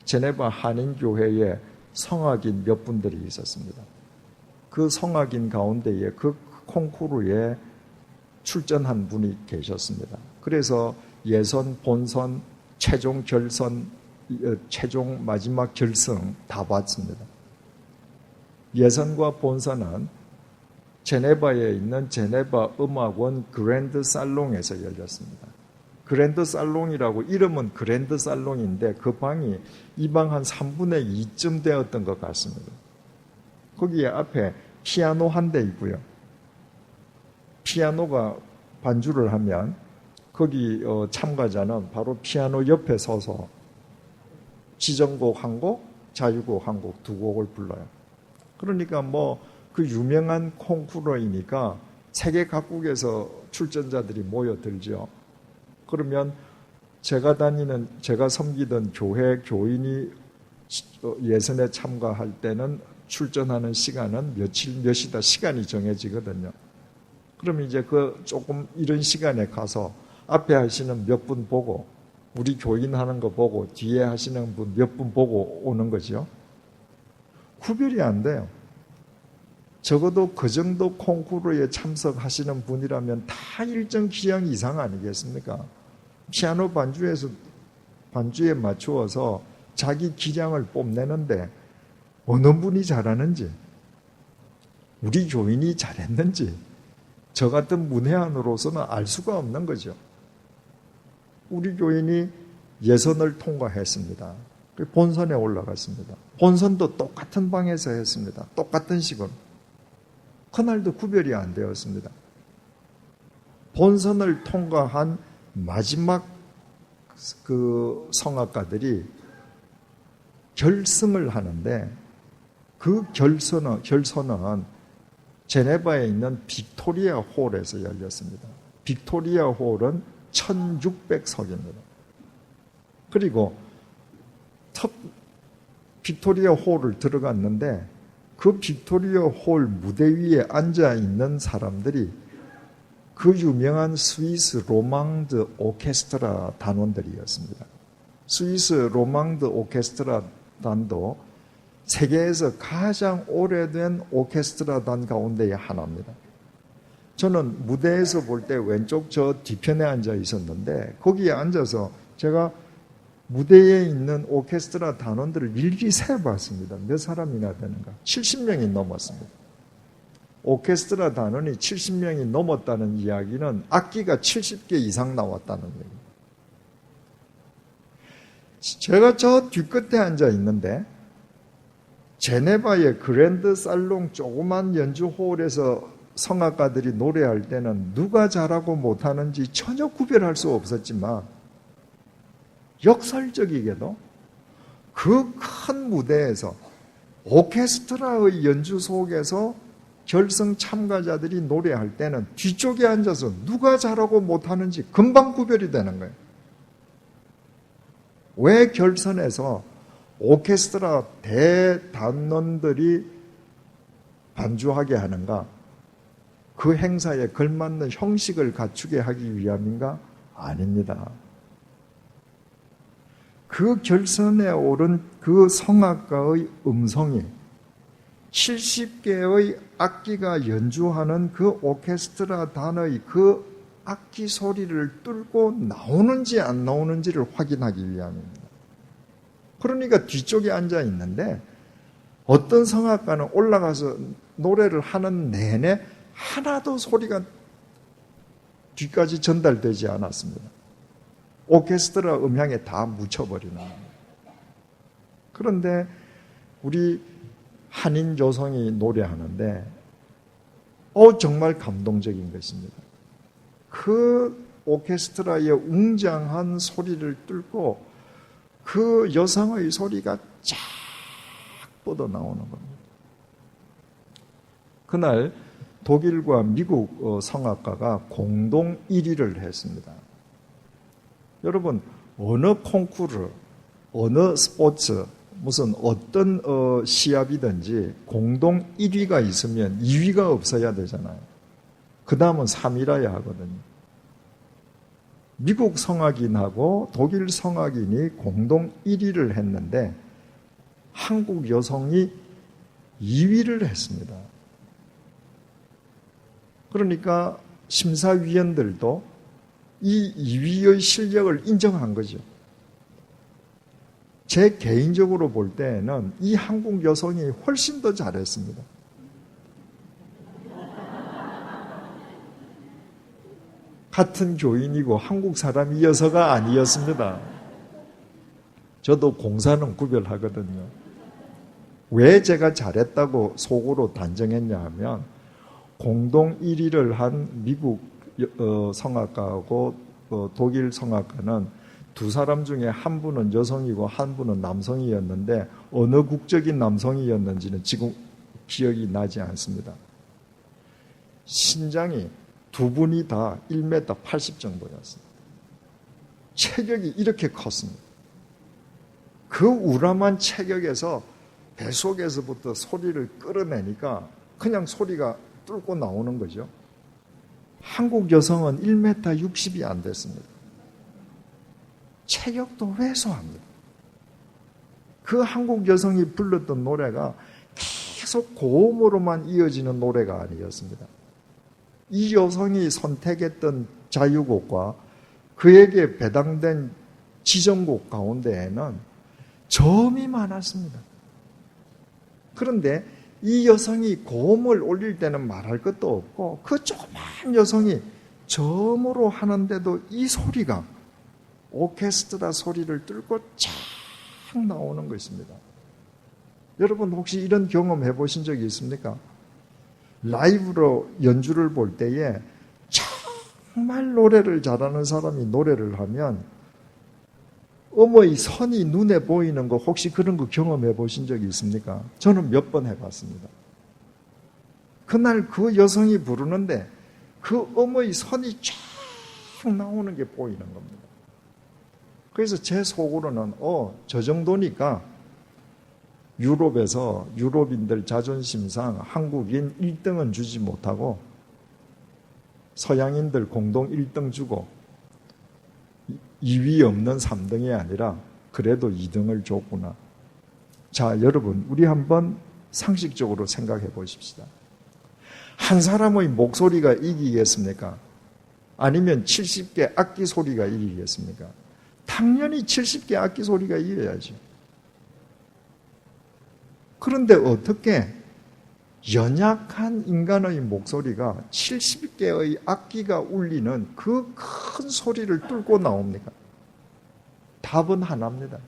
제네바 한인교회에 성악인 몇 분들이 있었습니다. 그 성악인 가운데에 그 콩쿠르에 출전한 분이 계셨습니다. 그래서 예선, 본선, 최종 결선, 최종 마지막 결승 다 봤습니다. 예선과 본선은 제네바에 있는 제네바 음악원 그랜드 살롱에서 열렸습니다. 그랜드 살롱이라고 이름은 그랜드 살롱인데 그 방이 이 방 한 3분의 2쯤 되었던 것 같습니다. 거기에 앞에 피아노 한 대 있고요. 피아노가 반주를 하면 거기 참가자는 바로 피아노 옆에 서서 지정곡 한 곡, 자유곡 한 곡, 두 곡을 불러요. 그러니까 그 유명한 콩쿠르이니까 세계 각국에서 출전자들이 모여들죠. 그러면 제가 섬기던 교회 교인이 예선에 참가할 때는 출전하는 시간은 몇이다 시간이 정해지거든요. 그럼 이제 조금 이런 시간에 가서 앞에 하시는 몇 분 보고 우리 교인 하는 거 보고 뒤에 하시는 분 몇 분 보고 오는 거죠. 구별이 안 돼요. 적어도 그 정도 콩쿠르에 참석하시는 분이라면 다 일정 기량 이상 아니겠습니까? 피아노 반주에 맞추어서 자기 기량을 뽐내는데 어느 분이 잘하는지, 우리 교인이 잘했는지 저 같은 문외한으로서는 알 수가 없는 거죠. 우리 교인이 예선을 통과했습니다. 본선에 올라갔습니다. 본선도 똑같은 방에서 했습니다. 똑같은 식으로. 그날도 구별이 안 되었습니다. 본선을 통과한 마지막 그 성악가들이 결승을 하는데 그 결선은 제네바에 있는 빅토리아 홀에서 열렸습니다. 빅토리아 홀은 1600석입니다. 그리고 빅토리아 홀을 들어갔는데 그 빅토리아 홀 무대 위에 앉아 있는 사람들이 그 유명한 스위스 로망드 오케스트라 단원들이었습니다. 스위스 로망드 오케스트라 단도 세계에서 가장 오래된 오케스트라 단 가운데의 하나입니다. 저는 무대에서 볼 때 왼쪽 저 뒤편에 앉아 있었는데 거기에 앉아서 제가 무대에 있는 오케스트라 단원들을 일일이 세봤습니다. 몇 사람이나 되는가? 70명이 넘었습니다. 오케스트라 단원이 70명이 넘었다는 이야기는 악기가 70개 이상 나왔다는 얘기입니다. 제가 저 뒤끝에 앉아 있는데 제네바의 그랜드 살롱 조그만 연주홀에서 성악가들이 노래할 때는 누가 잘하고 못하는지 전혀 구별할 수 없었지만 역설적이게도 그 큰 무대에서 오케스트라의 연주 속에서 결승 참가자들이 노래할 때는 뒤쪽에 앉아서 누가 잘하고 못하는지 금방 구별이 되는 거예요. 왜 결선에서 오케스트라 대단원들이 반주하게 하는가? 그 행사에 걸맞는 형식을 갖추게 하기 위함인가? 아닙니다. 그 결선에 오른 그 성악가의 음성이 70개의 악기가 연주하는 그 오케스트라 단의 그 악기 소리를 뚫고 나오는지 안 나오는지를 확인하기 위함입니다. 그러니까 뒤쪽에 앉아 있는데 어떤 성악가는 올라가서 노래를 하는 내내 하나도 소리가 뒤까지 전달되지 않았습니다. 오케스트라 음향에 다 묻혀버리는 겁니다. 그런데 우리 한인 여성이 노래하는데 정말 감동적인 것입니다. 그 오케스트라의 웅장한 소리를 뚫고 그 여성의 소리가 쫙 뻗어나오는 겁니다. 그날 독일과 미국 성악가가 공동 1위를 했습니다. 여러분, 어느 콩쿠르, 어느 스포츠, 무슨 어떤 시합이든지 공동 1위가 있으면 2위가 없어야 되잖아요. 그 다음은 3위라야 하거든요. 미국 성악인하고 독일 성악인이 공동 1위를 했는데 한국 여성이 2위를 했습니다. 그러니까 심사위원들도 이 2위의 실력을 인정한 거죠. 제 개인적으로 볼 때는 이 한국 여성이 훨씬 더 잘했습니다. 같은 교인이고 한국 사람이어서가 아니었습니다. 저도 공사는 구별하거든요. 왜 제가 잘했다고 속으로 단정했냐 하면 공동 1위를 한 미국 성악가하고 독일 성악가는 두 사람 중에 한 분은 여성이고 한 분은 남성이었는데 어느 국적인 남성이었는지는 지금 기억이 나지 않습니다. 신장이 두 분이 다 1m 80 정도였습니다. 체격이 이렇게 컸습니다. 그 우람한 체격에서 뱃속에서부터 소리를 끌어내니까 그냥 소리가 뚫고 나오는 거죠. 한국 여성은 1m 60이 안 됐습니다. 체격도 왜소합니다. 그 한국 여성이 불렀던 노래가 계속 고음으로만 이어지는 노래가 아니었습니다. 이 여성이 선택했던 자유곡과 그에게 배당된 지정곡 가운데에는 점이 많았습니다. 그런데 이 여성이 고음을 올릴 때는 말할 것도 없고 그 조그만 여성이 점으로 하는데도 이 소리가 오케스트라 소리를 뚫고 쫙 나오는 것입니다. 여러분 혹시 이런 경험 해보신 적이 있습니까? 라이브로 연주를 볼 때에 정말 노래를 잘하는 사람이 노래를 하면 음의 선이 눈에 보이는 거 혹시 그런 거 경험해 보신 적이 있습니까? 저는 몇 번 해봤습니다. 그날 그 여성이 부르는데 그 음의 선이 쫙 나오는 게 보이는 겁니다. 그래서 제 속으로는 저 정도니까 유럽에서 유럽인들 자존심상 한국인 1등은 주지 못하고 서양인들 공동 1등 주고 2위 없는 3등이 아니라 그래도 2등을 줬구나. 자, 여러분, 우리 한번 상식적으로 생각해 보십시다. 한 사람의 목소리가 이기겠습니까? 아니면 70개 악기 소리가 이기겠습니까? 당연히 70개 악기 소리가 이겨야죠. 그런데 어떻게 연약한 인간의 목소리가 70개의 악기가 울리는 그 큰 소리를 뚫고 나옵니까? 답은 하나입니다.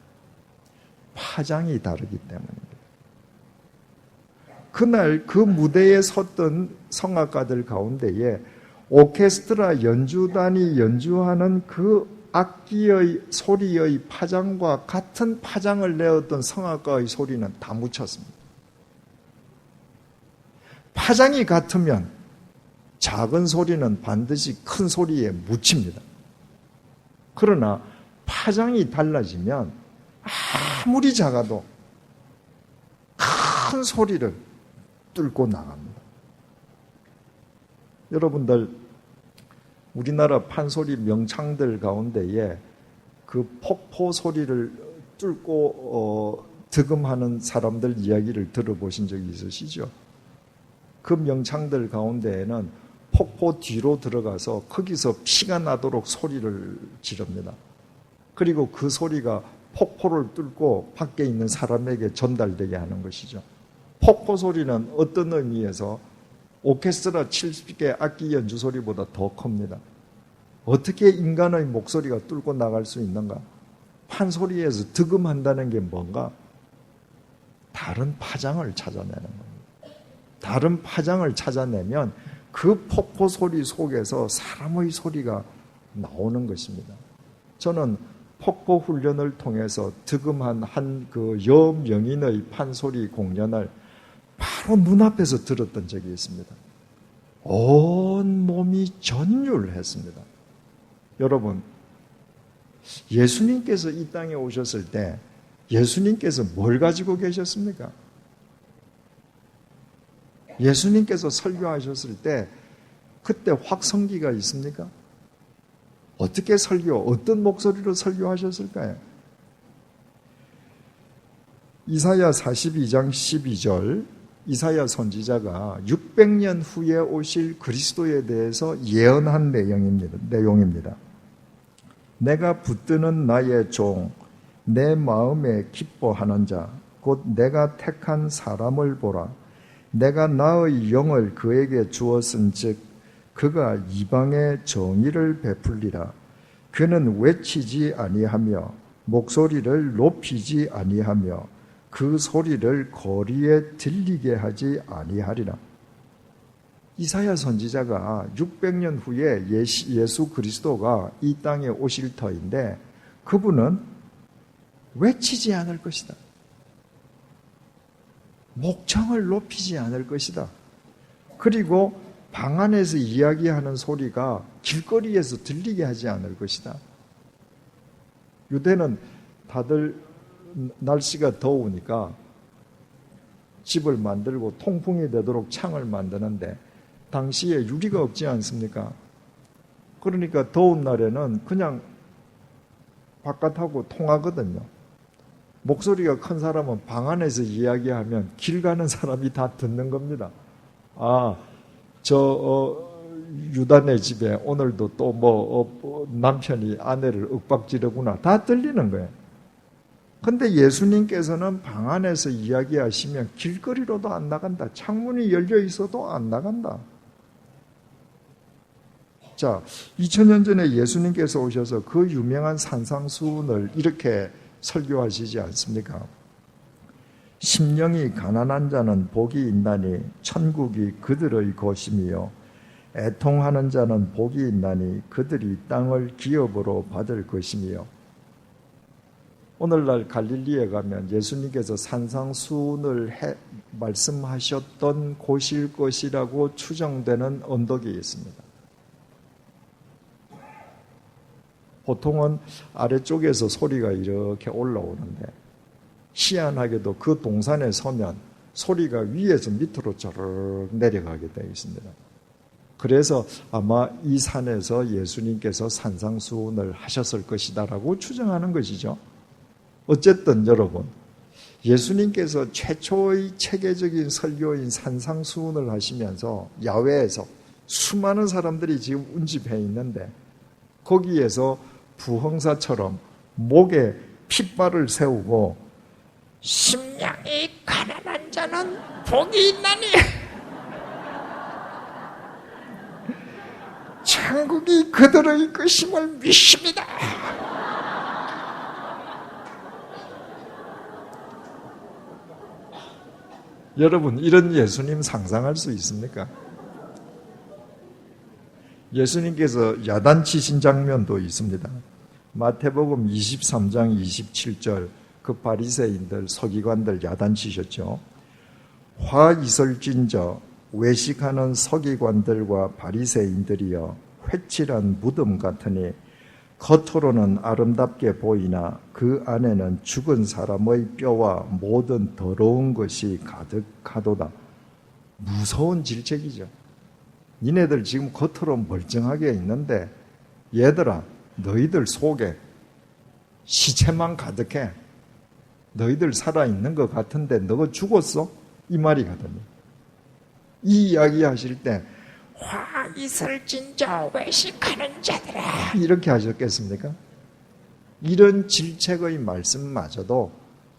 파장이 다르기 때문입니다. 그날 그 무대에 섰던 성악가들 가운데에 오케스트라 연주단이 연주하는 그 악기의 소리의 파장과 같은 파장을 내었던 성악가의 소리는 다 묻혔습니다. 파장이 같으면 작은 소리는 반드시 큰 소리에 묻힙니다. 그러나 파장이 달라지면 아무리 작아도 큰 소리를 뚫고 나갑니다. 여러분들, 우리나라 판소리 명창들 가운데에 그 폭포 소리를 뚫고 득음하는 사람들 이야기를 들어보신 적이 있으시죠? 그 명창들 가운데에는 폭포 뒤로 들어가서 거기서 피가 나도록 소리를 지릅니다. 그리고 그 소리가 폭포를 뚫고 밖에 있는 사람에게 전달되게 하는 것이죠. 폭포 소리는 어떤 의미에서 오케스트라 70개 악기 연주 소리보다 더 큽니다. 어떻게 인간의 목소리가 뚫고 나갈 수 있는가? 판소리에서 득음한다는 게 뭔가? 다른 파장을 찾아내는 겁니다. 다른 파장을 찾아내면 그 폭포 소리 속에서 사람의 소리가 나오는 것입니다. 저는 폭포 훈련을 통해서 득음한 한 그 여명인의 판소리 공연을 바로 눈앞에서 들었던 적이 있습니다. 온 몸이 전율했습니다. 여러분, 예수님께서 이 땅에 오셨을 때 예수님께서 뭘 가지고 계셨습니까? 예수님께서 설교하셨을 때 그때 확성기가 있습니까? 어떻게 어떤 목소리로 설교하셨을까요? 이사야 42장 12절, 이사야 선지자가 600년 후에 오실 그리스도에 대해서 예언한 내용입니다. 내가 붙드는 나의 종, 내 마음에 기뻐하는 자, 곧 내가 택한 사람을 보라. 내가 나의 영을 그에게 주었은즉 그가 이방의 정의를 베풀리라. 그는 외치지 아니하며 목소리를 높이지 아니하며 그 소리를 거리에 들리게 하지 아니하리라. 이사야 선지자가 600년 후에 예수 그리스도가 이 땅에 오실 터인데 그분은 외치지 않을 것이다. 목청을 높이지 않을 것이다. 그리고 방 안에서 이야기하는 소리가 길거리에서 들리게 하지 않을 것이다. 유대는 다들 날씨가 더우니까 집을 만들고 통풍이 되도록 창을 만드는데 당시에 유리가 없지 않습니까? 그러니까 더운 날에는 그냥 바깥하고 통하거든요. 목소리가 큰 사람은 방 안에서 이야기하면 길 가는 사람이 다 듣는 겁니다. 유다네 집에 오늘도 또 남편이 아내를 윽박지르구나. 다 들리는 거예요. 근데 예수님께서는 방 안에서 이야기하시면 길거리로도 안 나간다. 창문이 열려 있어도 안 나간다. 자, 2000년 전에 예수님께서 오셔서 그 유명한 산상수훈을 이렇게 설교하시지 않습니까? 심령이 가난한 자는 복이 있나니 천국이 그들의 것임이요 애통하는 자는 복이 있나니 그들이 땅을 기업으로 받을 것임이요. 오늘날 갈릴리에 가면 예수님께서 산상수훈을 말씀하셨던 곳일 것이라고 추정되는 언덕이 있습니다. 보통은 아래쪽에서 소리가 이렇게 올라오는데 희한하게도 그 동산에 서면 소리가 위에서 밑으로 저르르 내려가게 되어 있습니다. 그래서 아마 이 산에서 예수님께서 산상수훈을 하셨을 것이다라고 추정하는 것이죠. 어쨌든 여러분, 예수님께서 최초의 체계적인 설교인 산상수훈을 하시면서 야외에서 수많은 사람들이 지금 운집해 있는데 거기에서 부흥사처럼 목에 핏발을 세우고 심령이 가난한 자는 복이 있나니 천국이 그들의 것임을 믿습니다. 여러분, 이런 예수님 상상할 수 있습니까? 예수님께서 야단치신 장면도 있습니다. 마태복음 23장 27절 그 바리새인들 서기관들 야단치셨죠. 화 있을진저 외식하는 서기관들과 바리새인들이여 회칠한 무덤 같으니 겉으로는 아름답게 보이나 그 안에는 죽은 사람의 뼈와 모든 더러운 것이 가득하도다. 무서운 질책이죠. 니네들 지금 겉으로 멀쩡하게 있는데 얘들아, 너희들 속에 시체만 가득해. 너희들 살아있는 것 같은데 너가 죽었어? 이 말이거든요. 이 이야기 하실 때 화 있을진저 외식하는 자들아 이렇게 하셨겠습니까? 이런 질책의 말씀마저도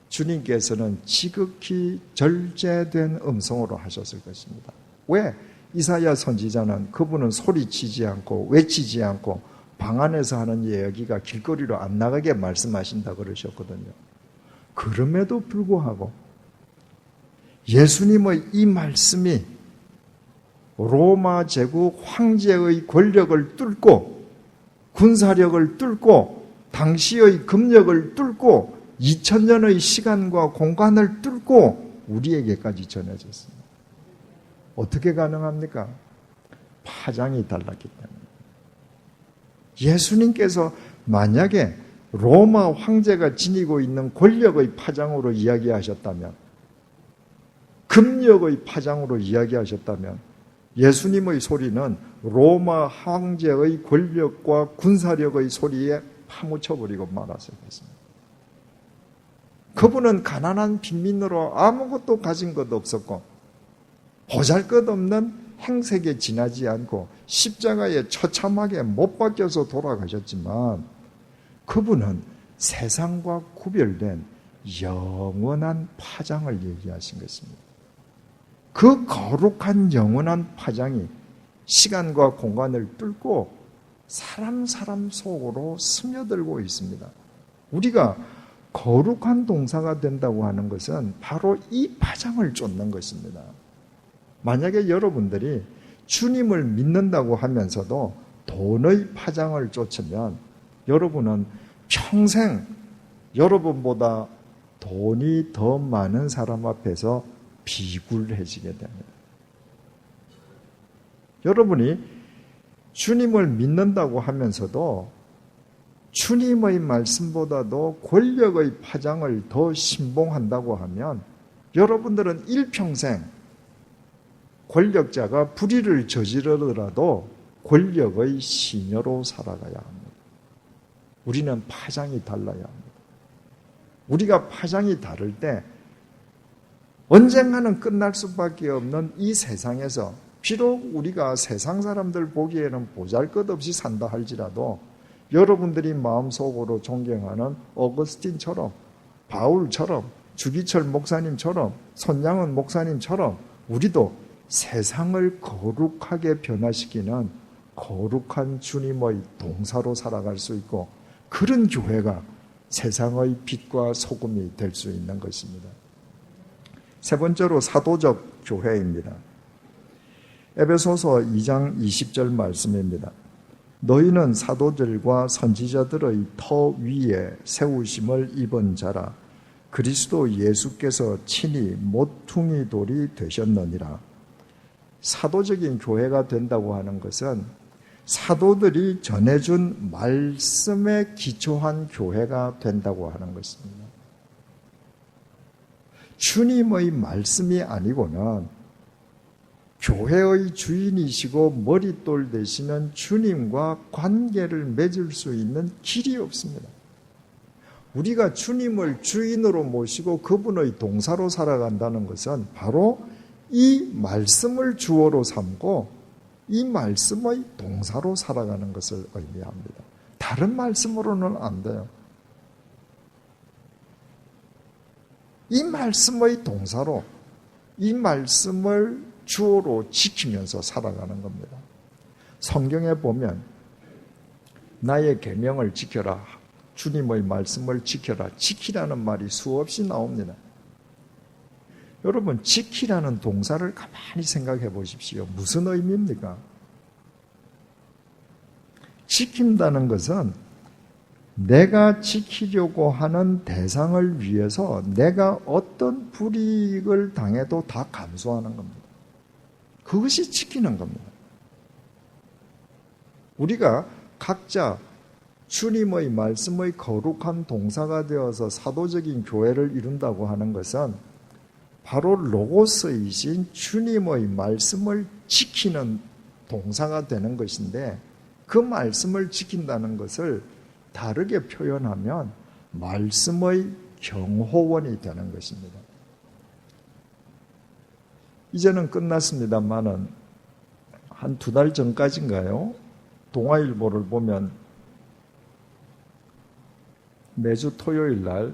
주님께서는 지극히 절제된 음성으로 하셨을 것입니다. 왜? 이사야 선지자는 그분은 소리치지 않고 외치지 않고 방 안에서 하는 이야기가 길거리로 안 나가게 말씀하신다 그러셨거든요. 그럼에도 불구하고 예수님의 이 말씀이 로마 제국 황제의 권력을 뚫고 군사력을 뚫고 당시의 금력을 뚫고 2000년의 시간과 공간을 뚫고 우리에게까지 전해졌습니다. 어떻게 가능합니까? 파장이 달랐기 때문에. 예수님께서 만약에 로마 황제가 지니고 있는 권력의 파장으로 이야기하셨다면, 금력의 파장으로 이야기하셨다면 예수님의 소리는 로마 황제의 권력과 군사력의 소리에 파묻혀버리고 말았을 것입니다. 그분은 가난한 빈민으로 아무것도 가진 것 없었고 보잘것없는 행색에 지나지 않고 십자가에 처참하게 못 박혀서 돌아가셨지만 그분은 세상과 구별된 영원한 파장을 얘기하신 것입니다. 그 거룩한 영원한 파장이 시간과 공간을 뚫고 사람 속으로 스며들고 있습니다. 우리가 거룩한 동사가 된다고 하는 것은 바로 이 파장을 쫓는 것입니다. 만약에 여러분들이 주님을 믿는다고 하면서도 돈의 파장을 쫓으면 여러분은 평생 여러분보다 돈이 더 많은 사람 앞에서 비굴해지게 됩니다. 여러분이 주님을 믿는다고 하면서도 주님의 말씀보다도 권력의 파장을 더 신봉한다고 하면 여러분들은 일평생 권력자가 불의를 저지르더라도 권력의 시녀로 살아가야 합니다. 우리는 파장이 달라야 합니다. 우리가 파장이 다를 때 언젠가는 끝날 수밖에 없는 이 세상에서 비록 우리가 세상 사람들 보기에는 보잘것없이 산다 할지라도 여러분들이 마음속으로 존경하는 어거스틴처럼 바울처럼 주기철 목사님처럼 손양은 목사님처럼 우리도 세상을 거룩하게 변화시키는 거룩한 주님의 동사로 살아갈 수 있고 그런 교회가 세상의 빛과 소금이 될 수 있는 것입니다. 세 번째로 사도적 교회입니다. 에베소서 2장 20절 말씀입니다. 너희는 사도들과 선지자들의 터 위에 세우심을 입은 자라 그리스도 예수께서 친히 모퉁이 돌이 되셨느니라. 사도적인 교회가 된다고 하는 것은 사도들이 전해준 말씀에 기초한 교회가 된다고 하는 것입니다. 주님의 말씀이 아니고는 교회의 주인이시고 머릿돌 되시는 주님과 관계를 맺을 수 있는 길이 없습니다. 우리가 주님을 주인으로 모시고 그분의 동사로 살아간다는 것은 바로 이 말씀을 주어로 삼고 이 말씀의 동사로 살아가는 것을 의미합니다. 다른 말씀으로는 안 돼요. 이 말씀의 동사로 이 말씀을 주어로 지키면서 살아가는 겁니다. 성경에 보면 나의 계명을 지켜라, 주님의 말씀을 지켜라, 지키라는 말이 수없이 나옵니다. 여러분, 지키라는 동사를 가만히 생각해 보십시오. 무슨 의미입니까? 지킨다는 것은 내가 지키려고 하는 대상을 위해서 내가 어떤 불이익을 당해도 다 감수하는 겁니다. 그것이 지키는 겁니다. 우리가 각자 주님의 말씀의 거룩한 동사가 되어서 사도적인 교회를 이룬다고 하는 것은 바로 로고스이신 주님의 말씀을 지키는 동사가 되는 것인데, 그 말씀을 지킨다는 것을 다르게 표현하면 말씀의 경호원이 되는 것입니다. 이제는 끝났습니다만은 한 2달 전까지인가요? 동아일보를 보면 매주 토요일 날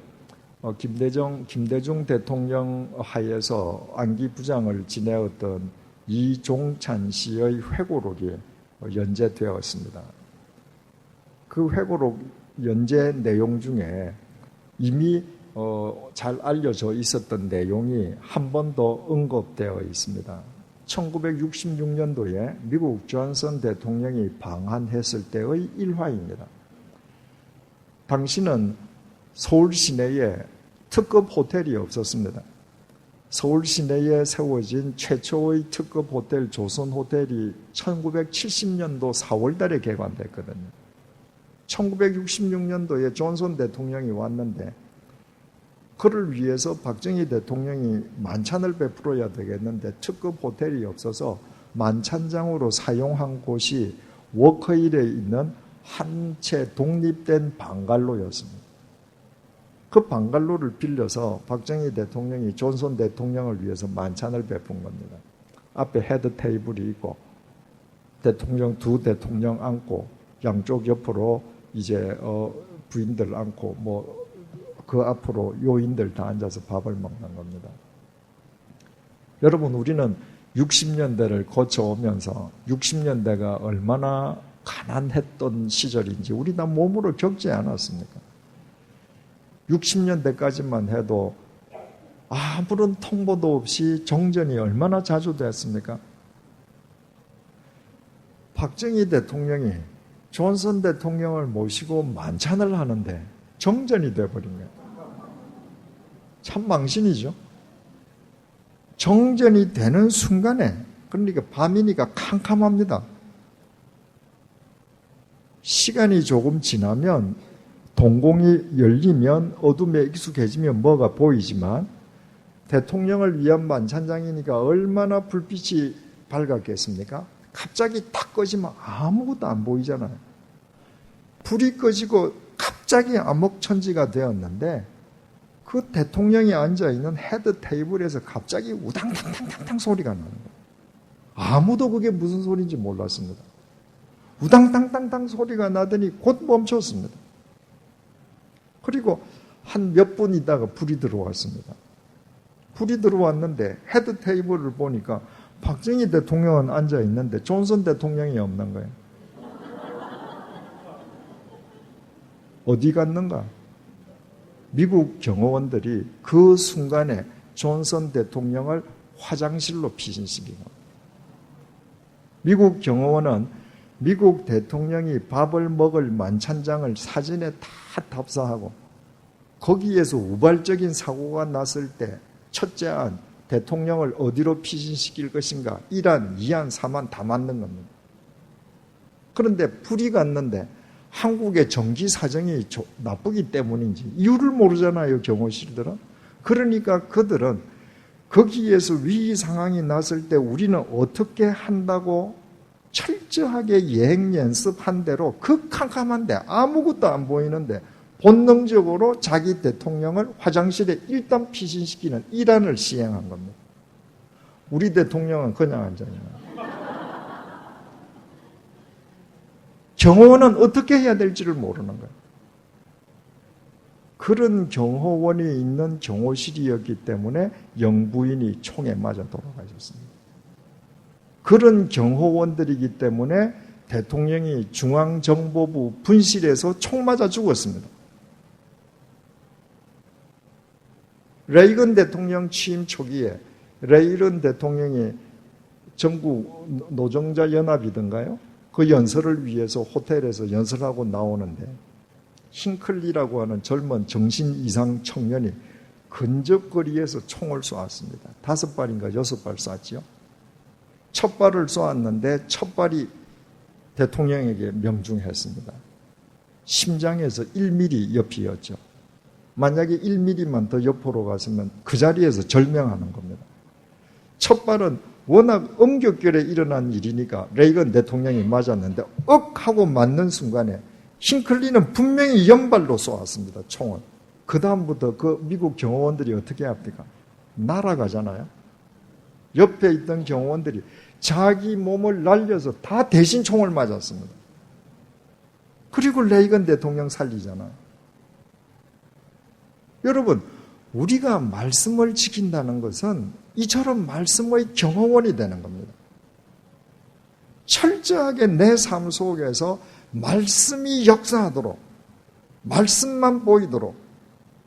김대중 대통령 하에서 안기 부장을 지내었던 이종찬 씨의 회고록이 연재되었습니다. 그 회고록 연재 내용 중에 이미 잘 알려져 있었던 내용이 한 번 더 언급되어 있습니다. 1966년도에 미국 존슨 대통령이 방한했을 때의 일화입니다. 당시는 서울 시내에 특급 호텔이 없었습니다. 서울 시내에 세워진 최초의 특급 호텔 조선호텔이 1970년도 4월 달에 개관됐거든요. 1966년도에 존슨 대통령이 왔는데 그를 위해서 박정희 대통령이 만찬을 베풀어야 되겠는데 특급 호텔이 없어서 만찬장으로 사용한 곳이 워커힐에 있는 한 채 독립된 방갈로였습니다. 그 방갈로를 빌려서 박정희 대통령이 존슨 대통령을 위해서 만찬을 베푼 겁니다. 앞에 헤드 테이블이 있고 두 대통령 앉고 양쪽 옆으로 이제 부인들 앉고 그 앞으로 요인들 다 앉아서 밥을 먹는 겁니다. 여러분, 우리는 60년대를 거쳐오면서 60년대가 얼마나 가난했던 시절인지 우리 다 몸으로 겪지 않았습니까? 60년대까지만 해도 아무런 통보도 없이 정전이 얼마나 자주 됐습니까? 박정희 대통령이 존슨 대통령을 모시고 만찬을 하는데 정전이 돼버린 거예요. 참 망신이죠. 정전이 되는 순간에, 그러니까 밤이니까 캄캄합니다. 시간이 조금 지나면 동공이 열리면 어둠에 익숙해지면 뭐가 보이지만 대통령을 위한 만찬장이니까 얼마나 불빛이 밝았겠습니까? 갑자기 딱 꺼지면 아무것도 안 보이잖아요. 불이 꺼지고 갑자기 암흑천지가 되었는데 그 대통령이 앉아있는 헤드 테이블에서 갑자기 우당탕탕탕탕 소리가 나는 거예요. 아무도 그게 무슨 소리인지 몰랐습니다. 우당탕탕탕 소리가 나더니 곧 멈췄습니다. 그리고 한 몇 분 있다가 불이 들어왔습니다. 불이 들어왔는데 헤드 테이블을 보니까 박정희 대통령은 앉아있는데 존슨 대통령이 없는 거예요. 어디 갔는가? 미국 경호원들이 그 순간에 존슨 대통령을 화장실로 피신시킨 겁니다. 미국 경호원은 미국 대통령이 밥을 먹을 만찬장을 사진에 다 답사하고 거기에서 우발적인 사고가 났을 때 첫째안 대통령을 어디로 피신시킬 것인가 1안, 2안, 3안 다 맞는 겁니다. 그런데 불이 갔는데 한국의 전기 사정이 나쁘기 때문인지 이유를 모르잖아요, 경호실들은. 그러니까 그들은 거기에서 위기 상황이 났을 때 우리는 어떻게 한다고 철저하게 예행 연습한 대로 그 캄캄한데 아무것도 안 보이는데 본능적으로 자기 대통령을 화장실에 일단 피신시키는 이란을 시행한 겁니다. 우리 대통령은 그냥 앉아있는 경호원은 어떻게 해야 될지를 모르는 거예요. 그런 경호원이 있는 경호실이었기 때문에 영부인이 총에 맞아 돌아가셨습니다. 그런 경호원들이기 때문에 대통령이 중앙정보부 분실에서 총 맞아 죽었습니다. 레이건 대통령 취임 초기에 레이건 대통령이 전국 노동자 연합이던가요? 그 연설을 위해서 호텔에서 연설하고 나오는데 흰클리라고 하는 젊은 정신 이상 청년이 근접거리에서 총을 쏘았습니다. 5발인가 6발 쐈지요. 첫 발을 쏘았는데 첫 발이 대통령에게 명중했습니다. 심장에서 1mm 옆이었죠. 만약에 1mm만 더 옆으로 갔으면 그 자리에서 절명하는 겁니다. 첫 발은 워낙 엄격결에 일어난 일이니까 레이건 대통령이 맞았는데 억 하고 맞는 순간에 흰클리는 분명히 연발로 쏘았습니다. 총을. 그 다음부터 그 미국 경호원들이 어떻게 합니까? 날아가잖아요. 옆에 있던 경호원들이 자기 몸을 날려서 다 대신 총을 맞았습니다. 그리고 레이건 대통령 살리잖아요. 여러분, 우리가 말씀을 지킨다는 것은 이처럼 말씀의 경호원이 되는 겁니다. 철저하게 내 삶 속에서 말씀이 역사하도록, 말씀만 보이도록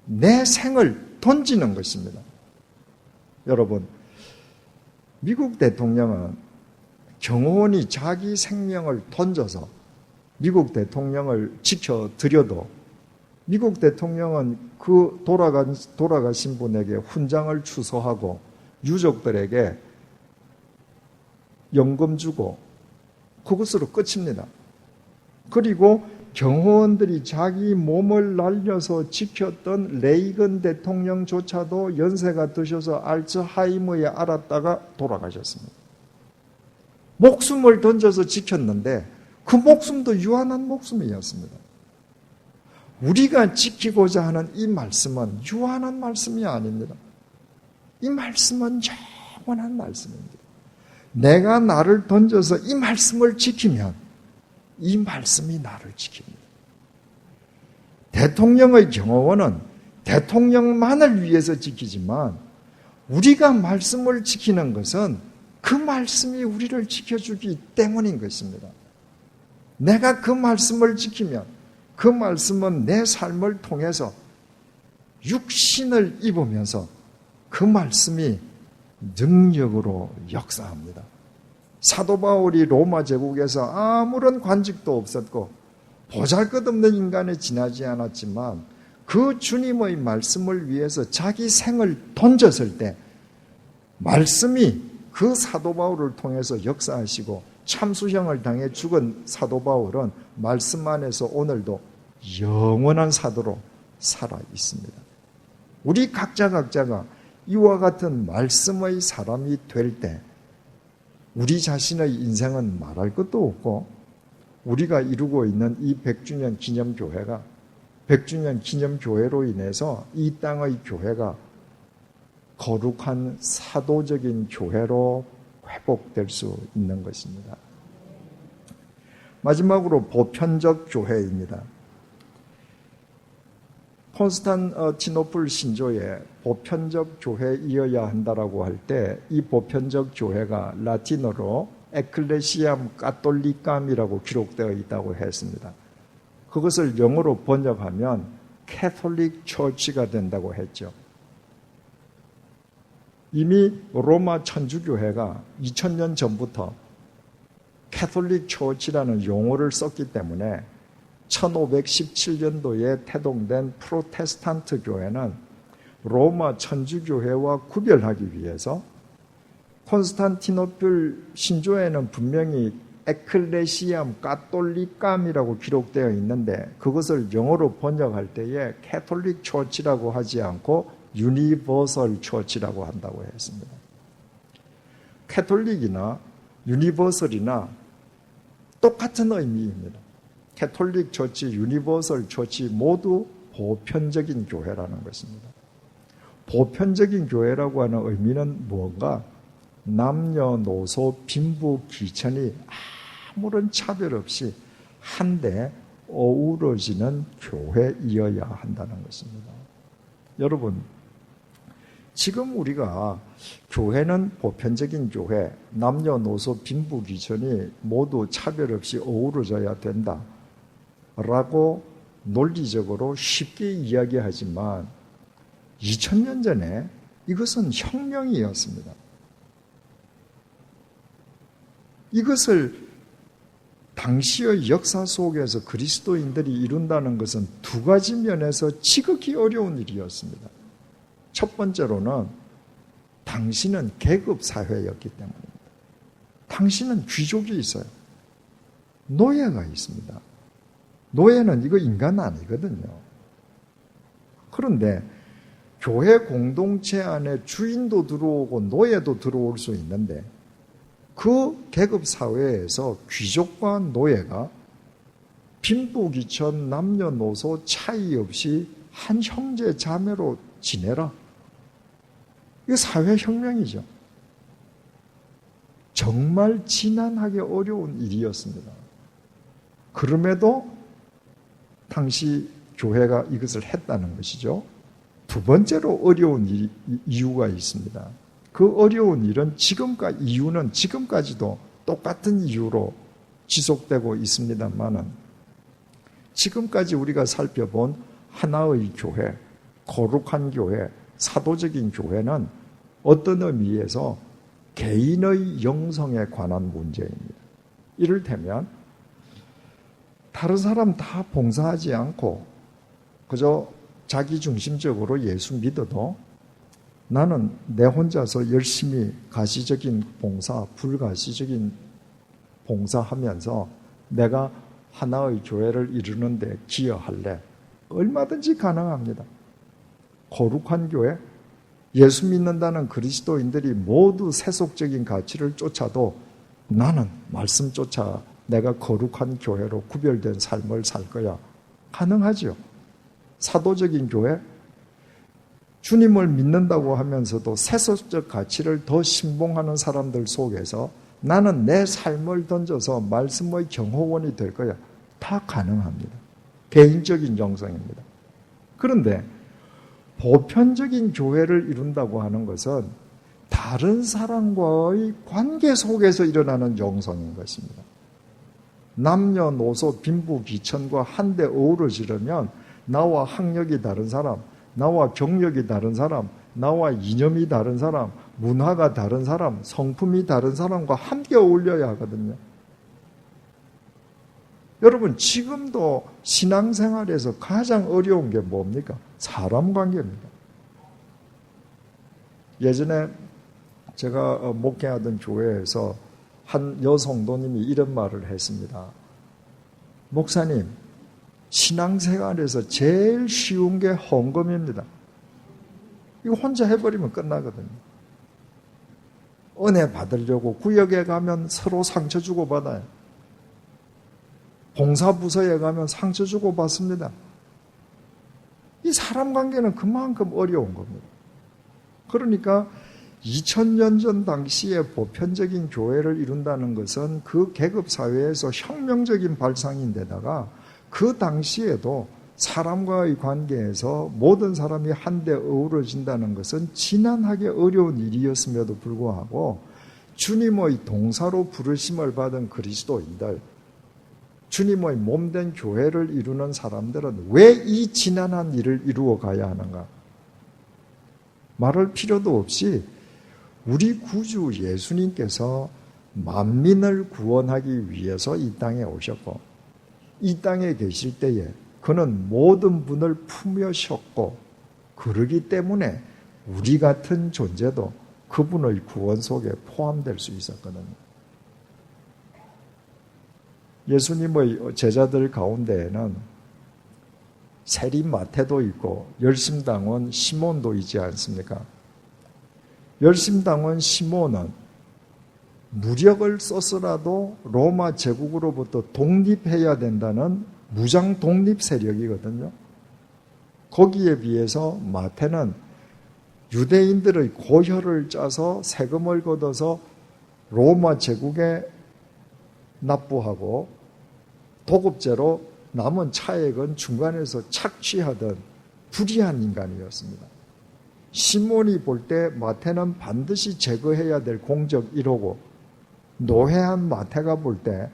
내 생을 던지는 것입니다. 여러분, 미국 대통령은 경호원이 자기 생명을 던져서 미국 대통령을 지켜드려도 미국 대통령은 그 돌아가신 분에게 훈장을 추서하고 유족들에게 연금 주고 그것으로 끝입니다. 그리고 경호원들이 자기 몸을 날려서 지켰던 레이건 대통령조차도 연세가 드셔서 알츠하이머에 앓았다가 돌아가셨습니다. 목숨을 던져서 지켰는데 그 목숨도 유한한 목숨이었습니다. 우리가 지키고자 하는 이 말씀은 유한한 말씀이 아닙니다. 이 말씀은 영원한 말씀입니다. 내가 나를 던져서 이 말씀을 지키면 이 말씀이 나를 지킵니다. 대통령의 경호원은 대통령만을 위해서 지키지만 우리가 말씀을 지키는 것은 그 말씀이 우리를 지켜주기 때문인 것입니다. 내가 그 말씀을 지키면 그 말씀은 내 삶을 통해서 육신을 입으면서 그 말씀이 능력으로 역사합니다. 사도 바울이 로마 제국에서 아무런 관직도 없었고 보잘것없는 인간에 지나지 않았지만 그 주님의 말씀을 위해서 자기 생을 던졌을 때 말씀이 그 사도 바울을 통해서 역사하시고 참수형을 당해 죽은 사도 바울은 말씀 안에서 오늘도 영원한 사도로 살아 있습니다. 우리 각자가 이와 같은 말씀의 사람이 될 때 우리 자신의 인생은 말할 것도 없고 우리가 이루고 있는 이 100주년 기념교회가 100주년 기념교회로 인해서 이 땅의 교회가 거룩한 사도적인 교회로 회복될 수 있는 것입니다. 마지막으로 보편적 교회입니다. 콘스탄티노플 신조에 보편적 교회이어야 한다라고 할 때 이 보편적 교회가 라틴어로 에클레시암 카톨리감이라고 기록되어 있다고 했습니다. 그것을 영어로 번역하면 캐톨릭 처치가 된다고 했죠. 이미 로마 천주교회가 2000년 전부터 캐톨릭 처치라는 용어를 썼기 때문에 1517년도에 태동된 프로테스탄트 교회는 로마 천주교회와 구별하기 위해서 콘스탄티노플 신조에는 분명히 에클레시암 카톨리감이라고 기록되어 있는데 그것을 영어로 번역할 때에 캐톨릭 처치라고 하지 않고 유니버설 처치라고 한다고 했습니다. 캐톨릭이나 유니버설이나 똑같은 의미입니다. 캐톨릭 처치, 유니버설 처치 모두 보편적인 교회라는 것입니다. 보편적인 교회라고 하는 의미는 무언가? 남녀노소 빈부귀천이 아무런 차별 없이 한데 어우러지는 교회이어야 한다는 것입니다. 여러분, 지금 우리가 교회는 보편적인 교회, 남녀노소 빈부귀천이 모두 차별 없이 어우러져야 된다라고 논리적으로 쉽게 이야기하지만 2000년 전에 이것은 혁명이었습니다. 이것을 당시의 역사 속에서 그리스도인들이 이룬다는 것은 두 가지 면에서 지극히 어려운 일이었습니다. 첫 번째로는 당신은 계급 사회였기 때문입니다. 당신은 귀족이 있어요. 노예가 있습니다. 노예는 이거 인간 아니거든요. 그런데 교회 공동체 안에 주인도 들어오고 노예도 들어올 수 있는데 그 계급 사회에서 귀족과 노예가 빈부귀천 남녀노소 차이 없이 한 형제 자매로 지내라. 이거 사회혁명이죠. 정말 지난하게 어려운 일이었습니다. 그럼에도 당시 교회가 이것을 했다는 것이죠. 두 번째로 어려운 이유가 있습니다. 그 어려운 일은 이유는 지금까지도 똑같은 이유로 지속되고 있습니다만은 지금까지 우리가 살펴본 하나의 교회, 거룩한 교회, 사도적인 교회는 어떤 의미에서 개인의 영성에 관한 문제입니다. 이를테면 다른 사람 다 봉사하지 않고 그저 자기중심적으로 예수 믿어도 나는 내 혼자서 열심히 가시적인 봉사, 불가시적인 봉사하면서 내가 하나의 교회를 이루는 데 기여할래. 얼마든지 가능합니다. 거룩한 교회, 예수 믿는다는 그리스도인들이 모두 세속적인 가치를 쫓아도 나는 말씀 쫓아 내가 거룩한 교회로 구별된 삶을 살 거야. 가능하죠. 사도적인 교회, 주님을 믿는다고 하면서도 세속적 가치를 더 신봉하는 사람들 속에서 나는 내 삶을 던져서 말씀의 경호원이 될 거야. 다 가능합니다. 개인적인 영성입니다. 그런데 보편적인 교회를 이룬다고 하는 것은 다른 사람과의 관계 속에서 일어나는 영성인 것입니다. 남녀노소 빈부귀천과 한데 어우러지려면 나와 학력이 다른 사람, 나와 경력이 다른 사람, 나와 이념이 다른 사람, 문화가 다른 사람, 성품이 다른 사람과 함께 어울려야 하거든요. 여러분, 지금도 신앙생활에서 가장 어려운 게 뭡니까? 사람 관계입니다. 예전에 제가 목회하던 교회에서 한 여성도님이 이런 말을 했습니다. 목사님, 신앙생활에서 제일 쉬운 게 헌금입니다. 이거 혼자 해버리면 끝나거든요. 은혜 받으려고 구역에 가면 서로 상처 주고 받아요. 봉사부서에 가면 상처 주고 받습니다. 이 사람 관계는 그만큼 어려운 겁니다. 그러니까 2000년 전 당시에 보편적인 교회를 이룬다는 것은 그 계급사회에서 혁명적인 발상인데다가 그 당시에도 사람과의 관계에서 모든 사람이 한데 어우러진다는 것은 지난하게 어려운 일이었음에도 불구하고 주님의 동사로 부르심을 받은 그리스도인들, 주님의 몸된 교회를 이루는 사람들은 왜 이 지난한 일을 이루어 가야 하는가? 말할 필요도 없이 우리 구주 예수님께서 만민을 구원하기 위해서 이 땅에 오셨고 이 땅에 계실 때에 그는 모든 분을 품으셨고 그러기 때문에 우리 같은 존재도 그분의 구원 속에 포함될 수 있었거든요. 예수님의 제자들 가운데에는 세리 마태도 있고 열심당원 시몬도 있지 않습니까? 열심당원 시몬은 무력을 써서라도 로마 제국으로부터 독립해야 된다는 무장 독립 세력이거든요. 거기에 비해서 마태는 유대인들의 고혈을 짜서 세금을 걷어서 로마 제국에 납부하고 도급제로 남은 차액은 중간에서 착취하던 불의한 인간이었습니다. 시몬이 볼 때 마태는 반드시 제거해야 될 공적 1호고 노회한 마태가 볼 때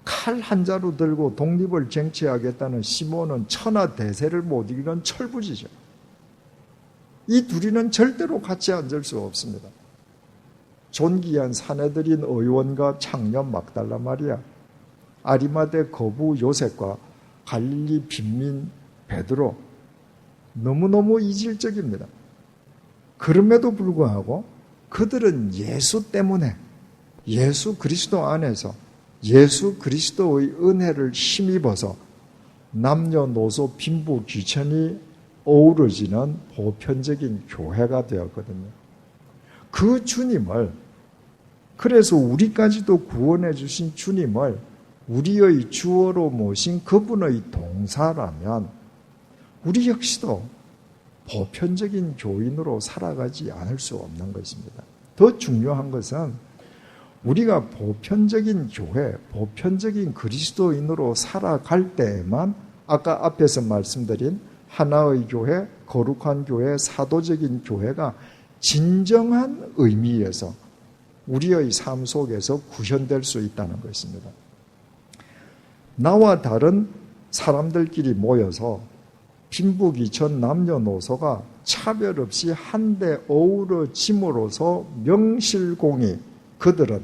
칼 한 자루 들고 독립을 쟁취하겠다는 시몬은 천하 대세를 못 이기는 철부지죠. 이 둘이는 절대로 같이 앉을 수 없습니다. 존귀한 사내들인 의원과 창녀 막달라 마리아, 아리마대 거부 요셉과 갈릴리 빈민 베드로, 너무너무 이질적입니다. 그럼에도 불구하고 그들은 예수 때문에, 예수 그리스도 안에서 예수 그리스도의 은혜를 힘입어서 남녀노소 빈부 귀천이 어우러지는 보편적인 교회가 되었거든요. 그 주님을, 그래서 우리까지도 구원해 주신 주님을 우리의 주어로 모신 그분의 동사라면 우리 역시도 보편적인 교인으로 살아가지 않을 수 없는 것입니다. 더 중요한 것은 우리가 보편적인 교회, 보편적인 그리스도인으로 살아갈 때에만 아까 앞에서 말씀드린 하나의 교회, 거룩한 교회, 사도적인 교회가 진정한 의미에서 우리의 삶 속에서 구현될 수 있다는 것입니다. 나와 다른 사람들끼리 모여서 빈부귀천 남녀노소가 차별 없이 한데 어우러짐으로써 명실공히 그들은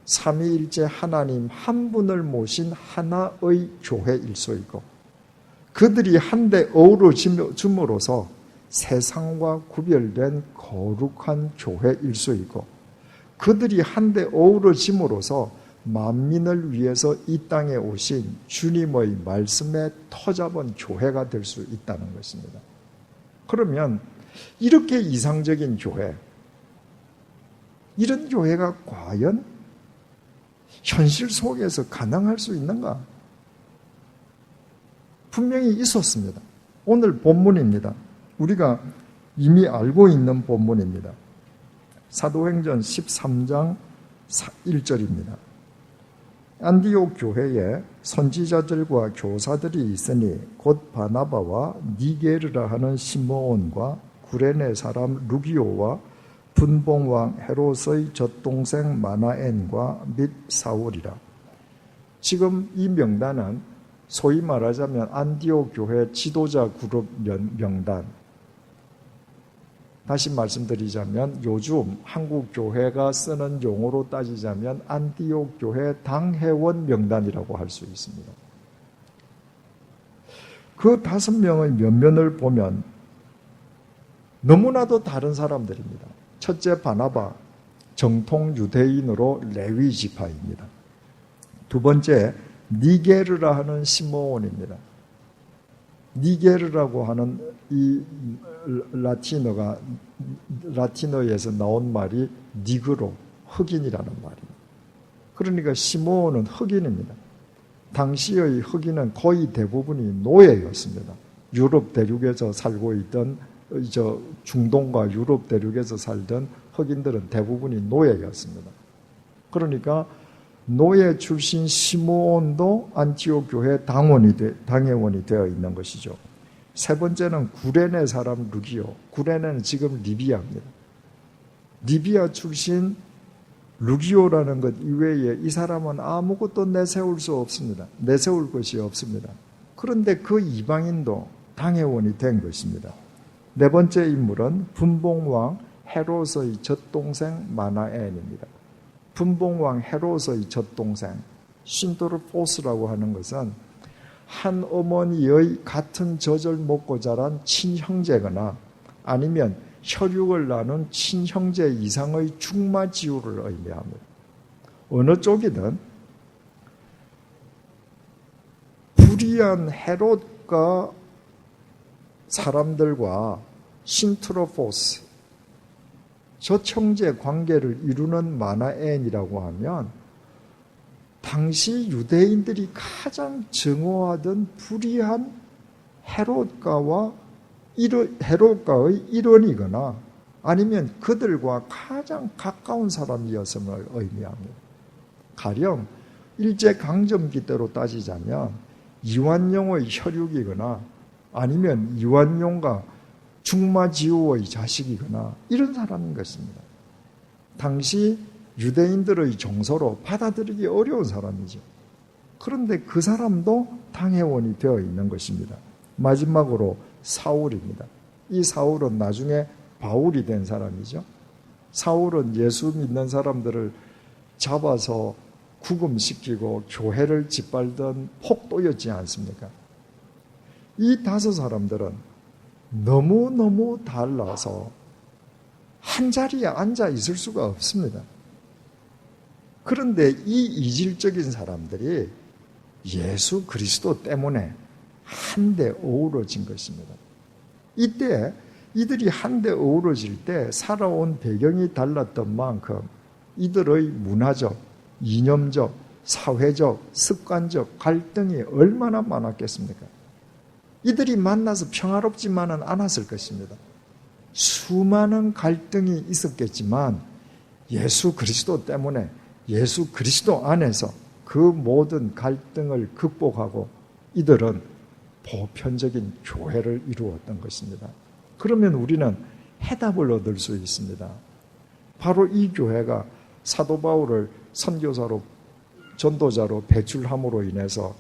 삼위일체 하나님 한 분을 모신 하나의 교회일 수 있고, 그들이 한데 어우러짐으로써 세상과 구별된 거룩한 교회일 수 있고, 그들이 한데 어우러짐으로써 만민을 위해서 이 땅에 오신 주님의 말씀에 터잡은 교회가 될 수 있다는 것입니다. 그러면 이렇게 이상적인 교회, 이런 교회가 과연 현실 속에서 가능할 수 있는가? 분명히 있었습니다. 오늘 본문입니다. 우리가 이미 알고 있는 본문입니다. 사도행전 13장 1절입니다. 안디옥 교회에 선지자들과 교사들이 있으니 곧 바나바와 니게르라 하는 시므온과 구레네 사람 루기오와 분봉왕 헤롯의 젖동생 마나엔과 및 사울이라. 지금 이 명단은 소위 말하자면 안디옥 교회 지도자 그룹 명단. 다시 말씀드리자면 요즘 한국 교회가 쓰는 용어로 따지자면 안디옥 교회 당회원 명단이라고 할 수 있습니다. 그 5명의 면면을 보면 너무나도 다른 사람들입니다. 첫째 바나바, 정통 유대인으로 레위 지파입니다. 두 번째 니게르라 하는 시므온입니다. 니게르라고 하는 이 라틴어에서 나온 말이 니그로, 흑인이라는 말입니다. 그러니까 시므온은 흑인입니다. 당시의 흑인은 거의 대부분이 노예였습니다. 유럽 대륙에서 살고 있던 중동과 유럽 대륙에서 살던 흑인들은 대부분이 노예였습니다. 그러니까 노예 출신 시므온도 안티옥 교회 당회원이 되어 있는 것이죠. 세 번째는 구레네 사람 루기오. 구레네는 지금 리비아입니다. 리비아 출신 루기오라는 것 이외에 이 사람은 아무것도 내세울 수 없습니다. 내세울 것이 없습니다. 그런데 그 이방인도 당회원이 된 것입니다. 네 번째 인물은 분봉왕 헤롯의 젖동생 마나엔입니다. 분봉왕 헤롯의 젖동생 신도르포스라고 하는 것은 한 어머니의 같은 젖을 먹고 자란 친형제거나 아니면 혈육을 나눈 친형제 이상의 중마지우를 의미합니다. 어느 쪽이든 불의한 헤롯과 사람들과 신트로포스, 저청제 관계를 이루는 마나엔이라고 하면 당시 유대인들이 가장 증오하던 불의한 헤롯가의 일원이거나 아니면 그들과 가장 가까운 사람이었음을 의미합니다. 가령 일제강점기 때로 따지자면 이완용의 혈육이거나 아니면 이완용과 중마지우의 자식이거나 이런 사람인 것입니다. 당시 유대인들의 정서로 받아들이기 어려운 사람이죠. 그런데 그 사람도 당회원이 되어 있는 것입니다. 마지막으로 사울입니다. 이 사울은 나중에 바울이 된 사람이죠. 사울은 예수 믿는 사람들을 잡아서 구금시키고 교회를 짓밟던 폭도였지 않습니까? 이 5 사람들은 너무너무 달라서 한 자리에 앉아 있을 수가 없습니다. 그런데 이 이질적인 사람들이 예수 그리스도 때문에 한데 어우러진 것입니다. 이때 이들이 한데 어우러질 때 살아온 배경이 달랐던 만큼 이들의 문화적, 이념적, 사회적, 습관적 갈등이 얼마나 많았겠습니까? 이들이 만나서 평화롭지만은 않았을 것입니다. 수많은 갈등이 있었겠지만 예수 그리스도 때문에 예수 그리스도 안에서 그 모든 갈등을 극복하고 이들은 보편적인 교회를 이루었던 것입니다. 그러면 우리는 해답을 얻을 수 있습니다. 바로 이 교회가 사도 바울을 선교사로 전도자로 배출함으로 인해서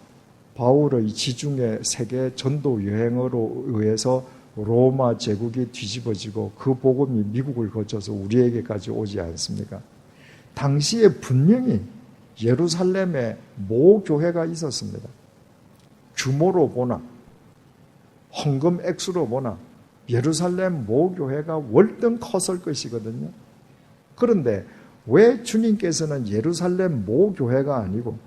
바울의 지중해 세계 전도 여행으로 의해서 로마 제국이 뒤집어지고 그 복음이 미국을 거쳐서 우리에게까지 오지 않습니까? 당시에 분명히 예루살렘에 모 교회가 있었습니다. 규모로 보나 헌금 액수로 보나 예루살렘 모 교회가 월등 컸을 것이거든요. 그런데 왜 주님께서는 예루살렘 모 교회가 아니고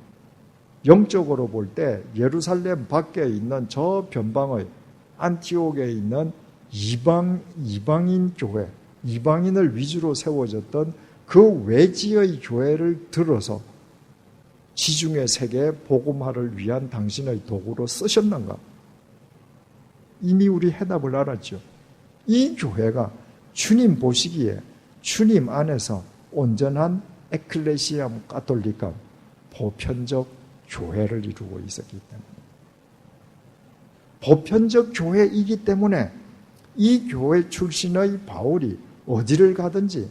영적으로 볼 때 예루살렘 밖에 있는 저 변방의 안티옥에 있는 이방인 교회, 이방인을 위주로 세워졌던 그 외지의 교회를 들어서 지중해 세계 복음화를 위한 당신의 도구로 쓰셨는가? 이미 우리 해답을 알았죠. 이 교회가 주님 보시기에 주님 안에서 온전한 에클레시암 가톨리카 보편적 교회를 이루고 있었기 때문에 보편적 교회이기 때문에 이 교회 출신의 바울이 어디를 가든지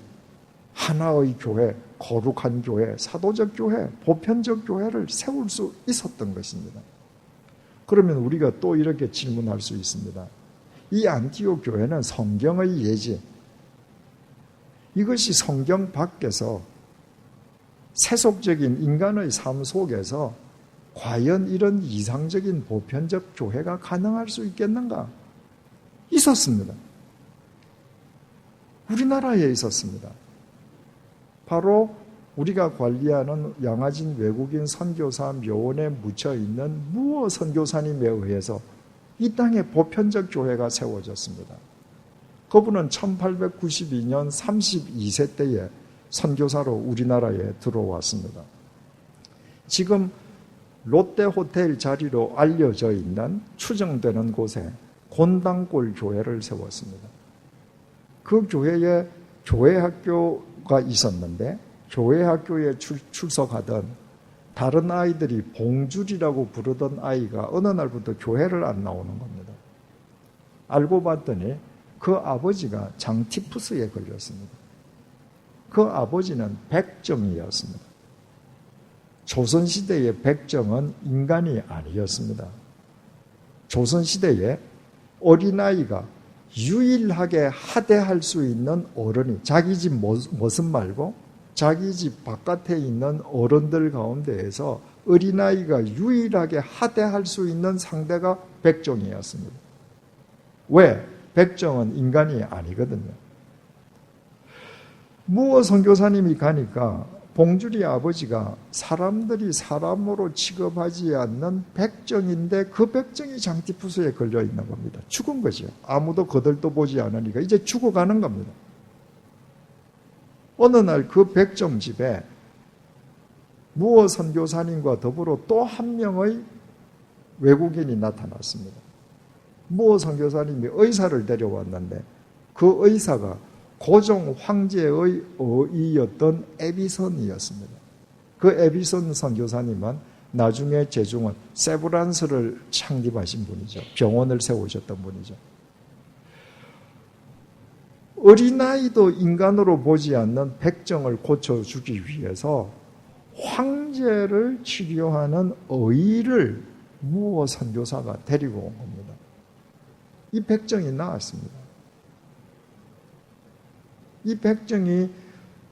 하나의 교회, 거룩한 교회, 사도적 교회, 보편적 교회를 세울 수 있었던 것입니다. 그러면 우리가 또 이렇게 질문할 수 있습니다. 이 안티옥 교회는 성경의 예지, 이것이 성경 밖에서 세속적인 인간의 삶 속에서 과연 이런 이상적인 보편적 교회가 가능할 수 있겠는가? 있었습니다. 우리나라에 있었습니다. 바로 우리가 관리하는 양화진 외국인 선교사 묘원에 묻혀있는 무어 선교사님에 의해서 이 땅에 보편적 교회가 세워졌습니다. 그분은 1892년 32세 때에 선교사로 우리나라에 들어왔습니다. 지금 롯데호텔 자리로 알려져 있는 추정되는 곳에 곤당골 교회를 세웠습니다. 그 교회에 교회학교가 있었는데 교회학교에 출석하던 다른 아이들이 봉줄이라고 부르던 아이가 어느 날부터 교회를 안 나오는 겁니다. 알고 봤더니 그 아버지가 장티푸스에 걸렸습니다. 그 아버지는 백정이었습니다. 조선시대의 백정은 인간이 아니었습니다. 조선시대에 어린아이가 유일하게 하대할 수 있는 어른이 자기 집 모습 말고 자기 집 바깥에 있는 어른들 가운데에서 어린아이가 유일하게 하대할 수 있는 상대가 백정이었습니다. 왜? 백정은 인간이 아니거든요. 무어 선교사님이 가니까 봉주리 아버지가 사람들이 사람으로 취급하지 않는 백정인데 그 백정이 장티푸스에 걸려 있는 겁니다. 죽은 거죠. 아무도 거들떠 보지 않으니까 이제 죽어가는 겁니다. 어느 날 그 백정 집에 무어 선교사님과 더불어 또 한 명의 외국인이 나타났습니다. 무어 선교사님이 의사를 데려왔는데 그 의사가 고종 황제의 어이였던 에비선이었습니다. 그 에비선 선교사님은 나중에 제중은 세브란스를 창립하신 분이죠. 병원을 세우셨던 분이죠. 어린아이도 인간으로 보지 않는 백정을 고쳐주기 위해서 황제를 치료하는 의를 무어 선교사가 데리고 온 겁니다. 이 백정이 나왔습니다. 이 백정이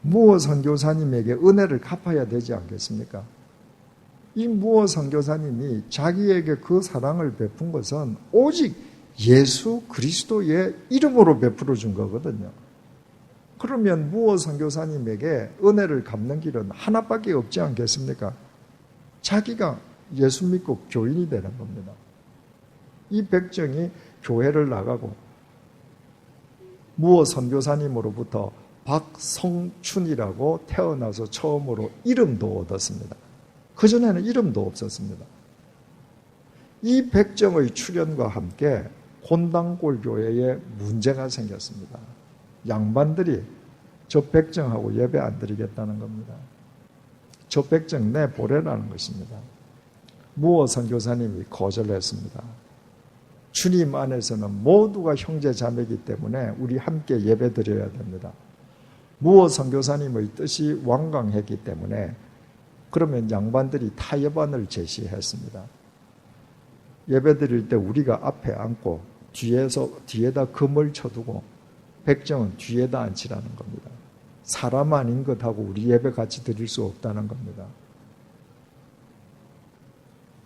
무어 선교사님에게 은혜를 갚아야 되지 않겠습니까? 이 무어 선교사님이 자기에게 그 사랑을 베푼 것은 오직 예수 그리스도의 이름으로 베풀어 준 거거든요. 그러면 무어 선교사님에게 은혜를 갚는 길은 하나밖에 없지 않겠습니까? 자기가 예수 믿고 교인이 되는 겁니다. 이 백정이 교회를 나가고 무어 선교사님으로부터 박성춘이라고 태어나서 처음으로 이름도 얻었습니다. 그전에는 이름도 없었습니다. 이 백정의 출현과 함께 곤당골 교회에 문제가 생겼습니다. 양반들이 저 백정하고 예배 안 드리겠다는 겁니다. 저 백정 내보내라는 것입니다. 무어 선교사님이 거절했습니다. 주님 안에서는 모두가 형제 자매이기 때문에 우리 함께 예배 드려야 됩니다. 무어 선교사님의 뜻이 완강했기 때문에 그러면 양반들이 타협안을 제시했습니다. 예배 드릴 때 우리가 앞에 앉고 뒤에다 금을 쳐두고 백정은 뒤에다 앉히라는 겁니다. 사람 아닌 것하고 우리 예배 같이 드릴 수 없다는 겁니다.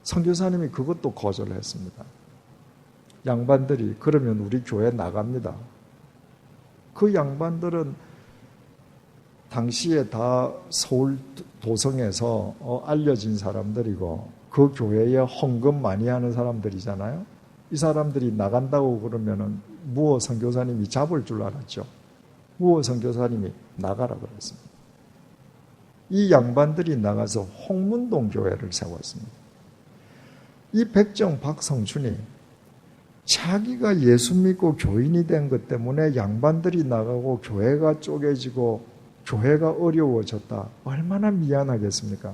선교사님이 그것도 거절했습니다. 양반들이 그러면 우리 교회 나갑니다. 그 양반들은 당시에 다 서울 도성에서 알려진 사람들이고 그 교회에 헌금 많이 하는 사람들이잖아요. 이 사람들이 나간다고 그러면은 무어 선교사님이 잡을 줄 알았죠. 무어 선교사님이 나가라 그랬습니다. 이 양반들이 나가서 홍문동 교회를 세웠습니다. 이 백정 박성춘이 자기가 예수 믿고 교인이 된 것 때문에 양반들이 나가고 교회가 쪼개지고 교회가 어려워졌다. 얼마나 미안하겠습니까?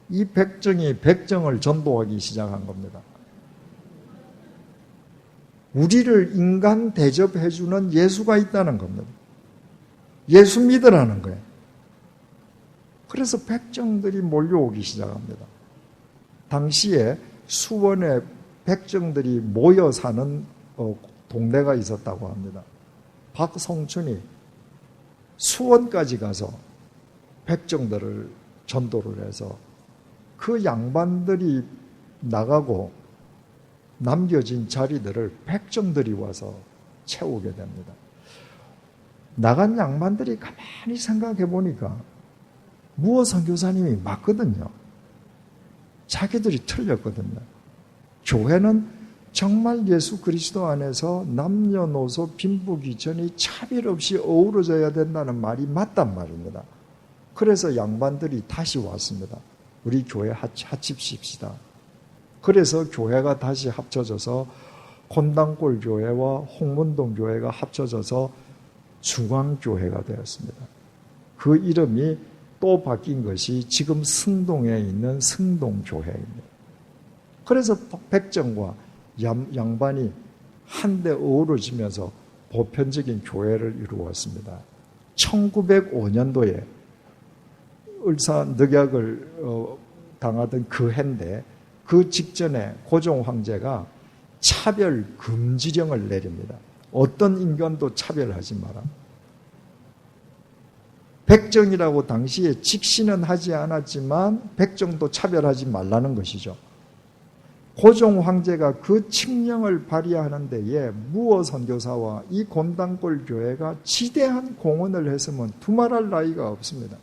이 백정이 백정을 전도하기 시작한 겁니다. 우리를 인간 대접해주는 예수가 있다는 겁니다. 예수 믿으라는 거예요. 그래서 백정들이 몰려오기 시작합니다. 당시에 수원에 백정들이 모여 사는 동네가 있었다고 합니다. 박성춘이 수원까지 가서 백정들을 전도를 해서 그 양반들이 나가고 남겨진 자리들을 백정들이 와서 채우게 됩니다. 나간 양반들이 가만히 생각해 보니까 무어 선교사님이 맞거든요. 자기들이 틀렸거든요. 교회는 정말 예수 그리스도 안에서 남녀노소 빈부귀천이 차별 없이 어우러져야 된다는 말이 맞단 말입니다. 그래서 양반들이 다시 왔습니다. 우리 교회 합칩시다. 그래서 교회가 다시 합쳐져서 곤당골 교회와 홍문동 교회가 합쳐져서 중앙교회가 되었습니다. 그 이름이 또 바뀐 것이 지금 승동에 있는 승동교회입니다. 그래서 백정과 양반이 한데 어우러지면서 보편적인 교회를 이루었습니다. 1905년도에 을사늑약을 당하던 그 해인데 그 직전에 고종 황제가 차별 금지령을 내립니다. 어떤 인간도 차별하지 마라. 백정이라고 당시에 직시는 하지 않았지만 백정도 차별하지 말라는 것이죠. 고종 황제가 그 칙령을 발의하는 데에 무어 선교사와 이 곤당골 교회가 지대한 공헌을 했으면 두말할 나위가 없습니다.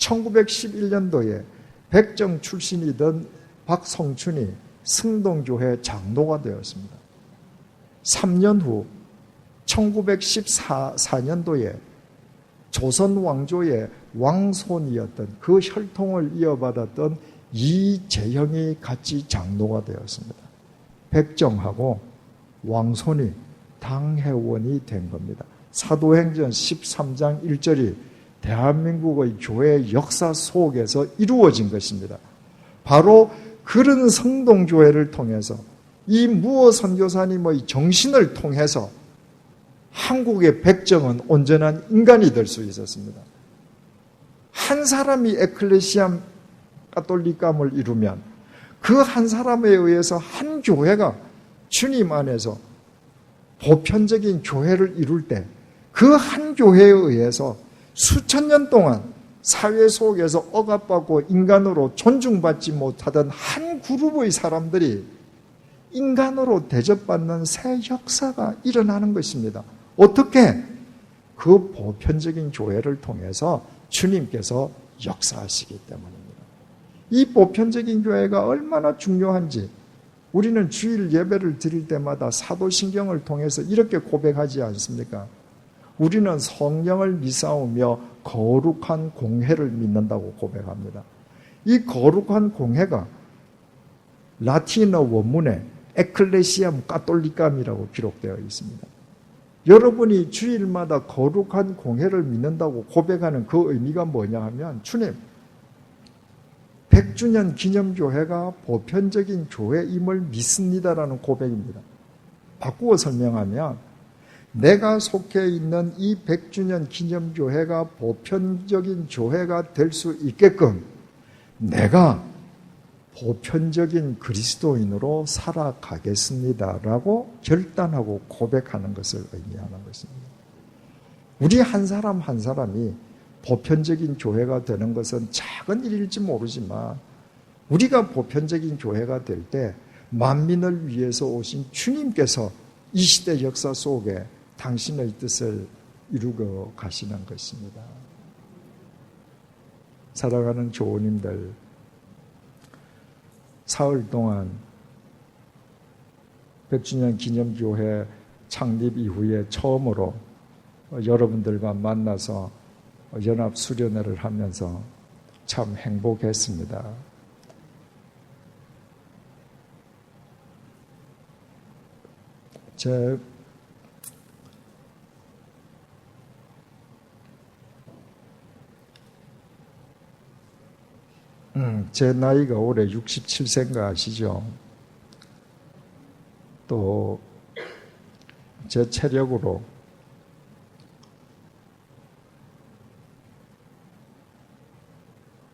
1911년도에 백정 출신이던 박성춘이 승동교회 장로가 되었습니다. 3년 후 1914년도에 조선 왕조의 왕손이었던 그 혈통을 이어받았던 이재형이 같이 장로가 되었습니다. 백정하고 왕손이 당회원이 된 겁니다. 사도행전 13장 1절이 대한민국의 교회 역사 속에서 이루어진 것입니다. 바로 그런 성동교회를 통해서 이 무어 선교사님의 정신을 통해서 한국의 백정은 온전한 인간이 될 수 있었습니다. 한 사람이 에클레시암 가톨릭감을 이루면 그 한 사람에 의해서 한 교회가 주님 안에서 보편적인 교회를 이룰 때 그 한 교회에 의해서 수천 년 동안 사회 속에서 억압받고 인간으로 존중받지 못하던 한 그룹의 사람들이 인간으로 대접받는 새 역사가 일어나는 것입니다. 어떻게? 그 보편적인 교회를 통해서 주님께서 역사하시기 때문입니다. 이 보편적인 교회가 얼마나 중요한지 우리는 주일 예배를 드릴 때마다 사도신경을 통해서 이렇게 고백하지 않습니까? 우리는 성령을 믿사오며 거룩한 공회를 믿는다고 고백합니다. 이 거룩한 공회가 라틴어 원문에 에클레시암 가톨리감이라고 기록되어 있습니다. 여러분이 주일마다 거룩한 공회를 믿는다고 고백하는 그 의미가 뭐냐 하면 주님, 100주년 기념교회가 보편적인 교회임을 믿습니다라는 고백입니다. 바꾸어 설명하면 내가 속해 있는 이 100주년 기념교회가 보편적인 교회가 될 수 있게끔 내가 보편적인 그리스도인으로 살아가겠습니다라고 결단하고 고백하는 것을 의미하는 것입니다. 우리 한 사람 한 사람이 보편적인 교회가 되는 것은 작은 일일지 모르지만 우리가 보편적인 교회가 될 때 만민을 위해서 오신 주님께서 이 시대 역사 속에 당신의 뜻을 이루고 가시는 것입니다. 사랑하는 교우님들, 사흘 동안 100주년 기념교회 창립 이후에 처음으로 여러분들과 만나서 연합 수련회를 하면서 참 행복했습니다. 제 나이가 올해 67세인가 아시죠? 또 제 체력으로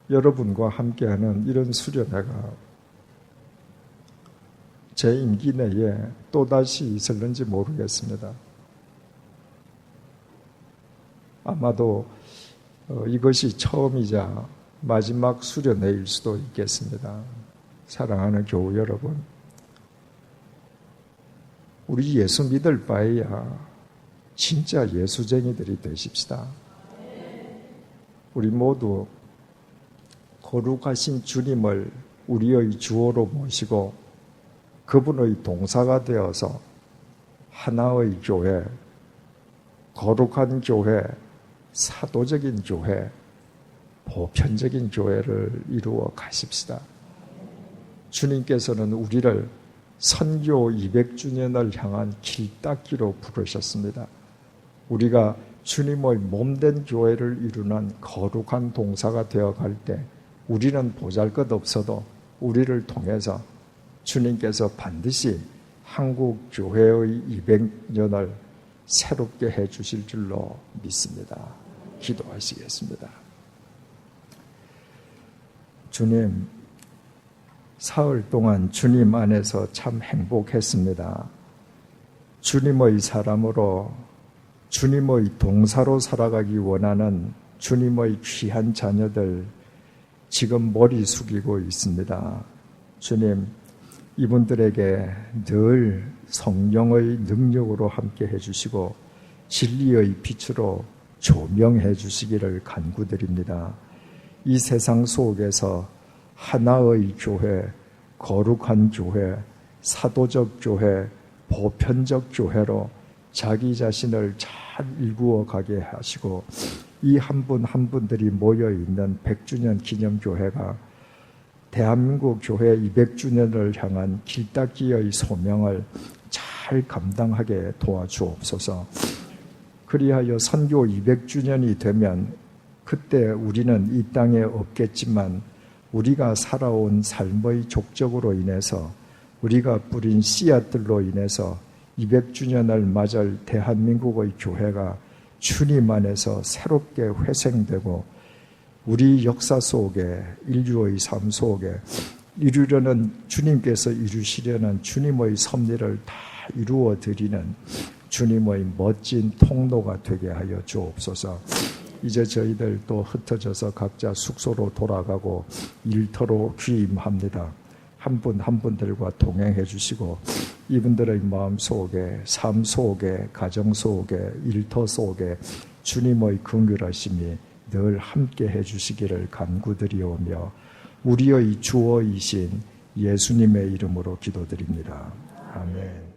여러분과 함께하는 이런 수련회가 제 임기 내에 또다시 있을는지 모르겠습니다. 아마도 이것이 처음이자 마지막 수련회일 수도 있겠습니다. 사랑하는 교우 여러분, 우리 예수 믿을 바에야 진짜 예수쟁이들이 되십시다. 우리 모두 거룩하신 주님을 우리의 주어로 모시고 그분의 동사가 되어서 하나의 교회, 거룩한 교회, 사도적인 교회, 보편적인 교회를 이루어 가십시다. 주님께서는 우리를 선교 200주년을 향한 길닦기로 부르셨습니다. 우리가 주님의 몸된 교회를 이루는 거룩한 동사가 되어갈 때 우리는 보잘것없어도 우리를 통해서 주님께서 반드시 한국 교회의 200년을 새롭게 해 주실 줄로 믿습니다. 기도하시겠습니다. 주님, 사흘 동안 주님 안에서 참 행복했습니다. 주님의 사람으로 주님의 동사로 살아가기 원하는 주님의 귀한 자녀들 지금 머리 숙이고 있습니다. 주님, 이분들에게 늘 성령의 능력으로 함께 해주시고 진리의 빛으로 조명해 주시기를 간구드립니다. 이 세상 속에서 하나의 교회, 거룩한 교회, 사도적 교회, 보편적 교회로 자기 자신을 잘 일구어 가게 하시고 이 한 분 한 분들이 모여있는 100주년 기념교회가 대한민국 교회 200주년을 향한 길닦기의 소명을 잘 감당하게 도와주옵소서. 그리하여 선교 200주년이 되면 그때 우리는 이 땅에 없겠지만 우리가 살아온 삶의 족적으로 인해서 우리가 뿌린 씨앗들로 인해서 200주년을 맞을 대한민국의 교회가 주님 안에서 새롭게 회생되고 우리 역사 속에 인류의 삶 속에 이루려는 주님께서 이루시려는 주님의 섭리를 다 이루어 드리는 주님의 멋진 통로가 되게 하여 주옵소서. 이제 저희들 또 흩어져서 각자 숙소로 돌아가고 일터로 귀임합니다. 한 분 한 분들과 동행해 주시고 이분들의 마음 속에, 삶 속에, 가정 속에, 일터 속에 주님의 긍휼하심이 늘 함께 해 주시기를 간구드리오며 우리의 주어이신 예수님의 이름으로 기도드립니다. 아멘.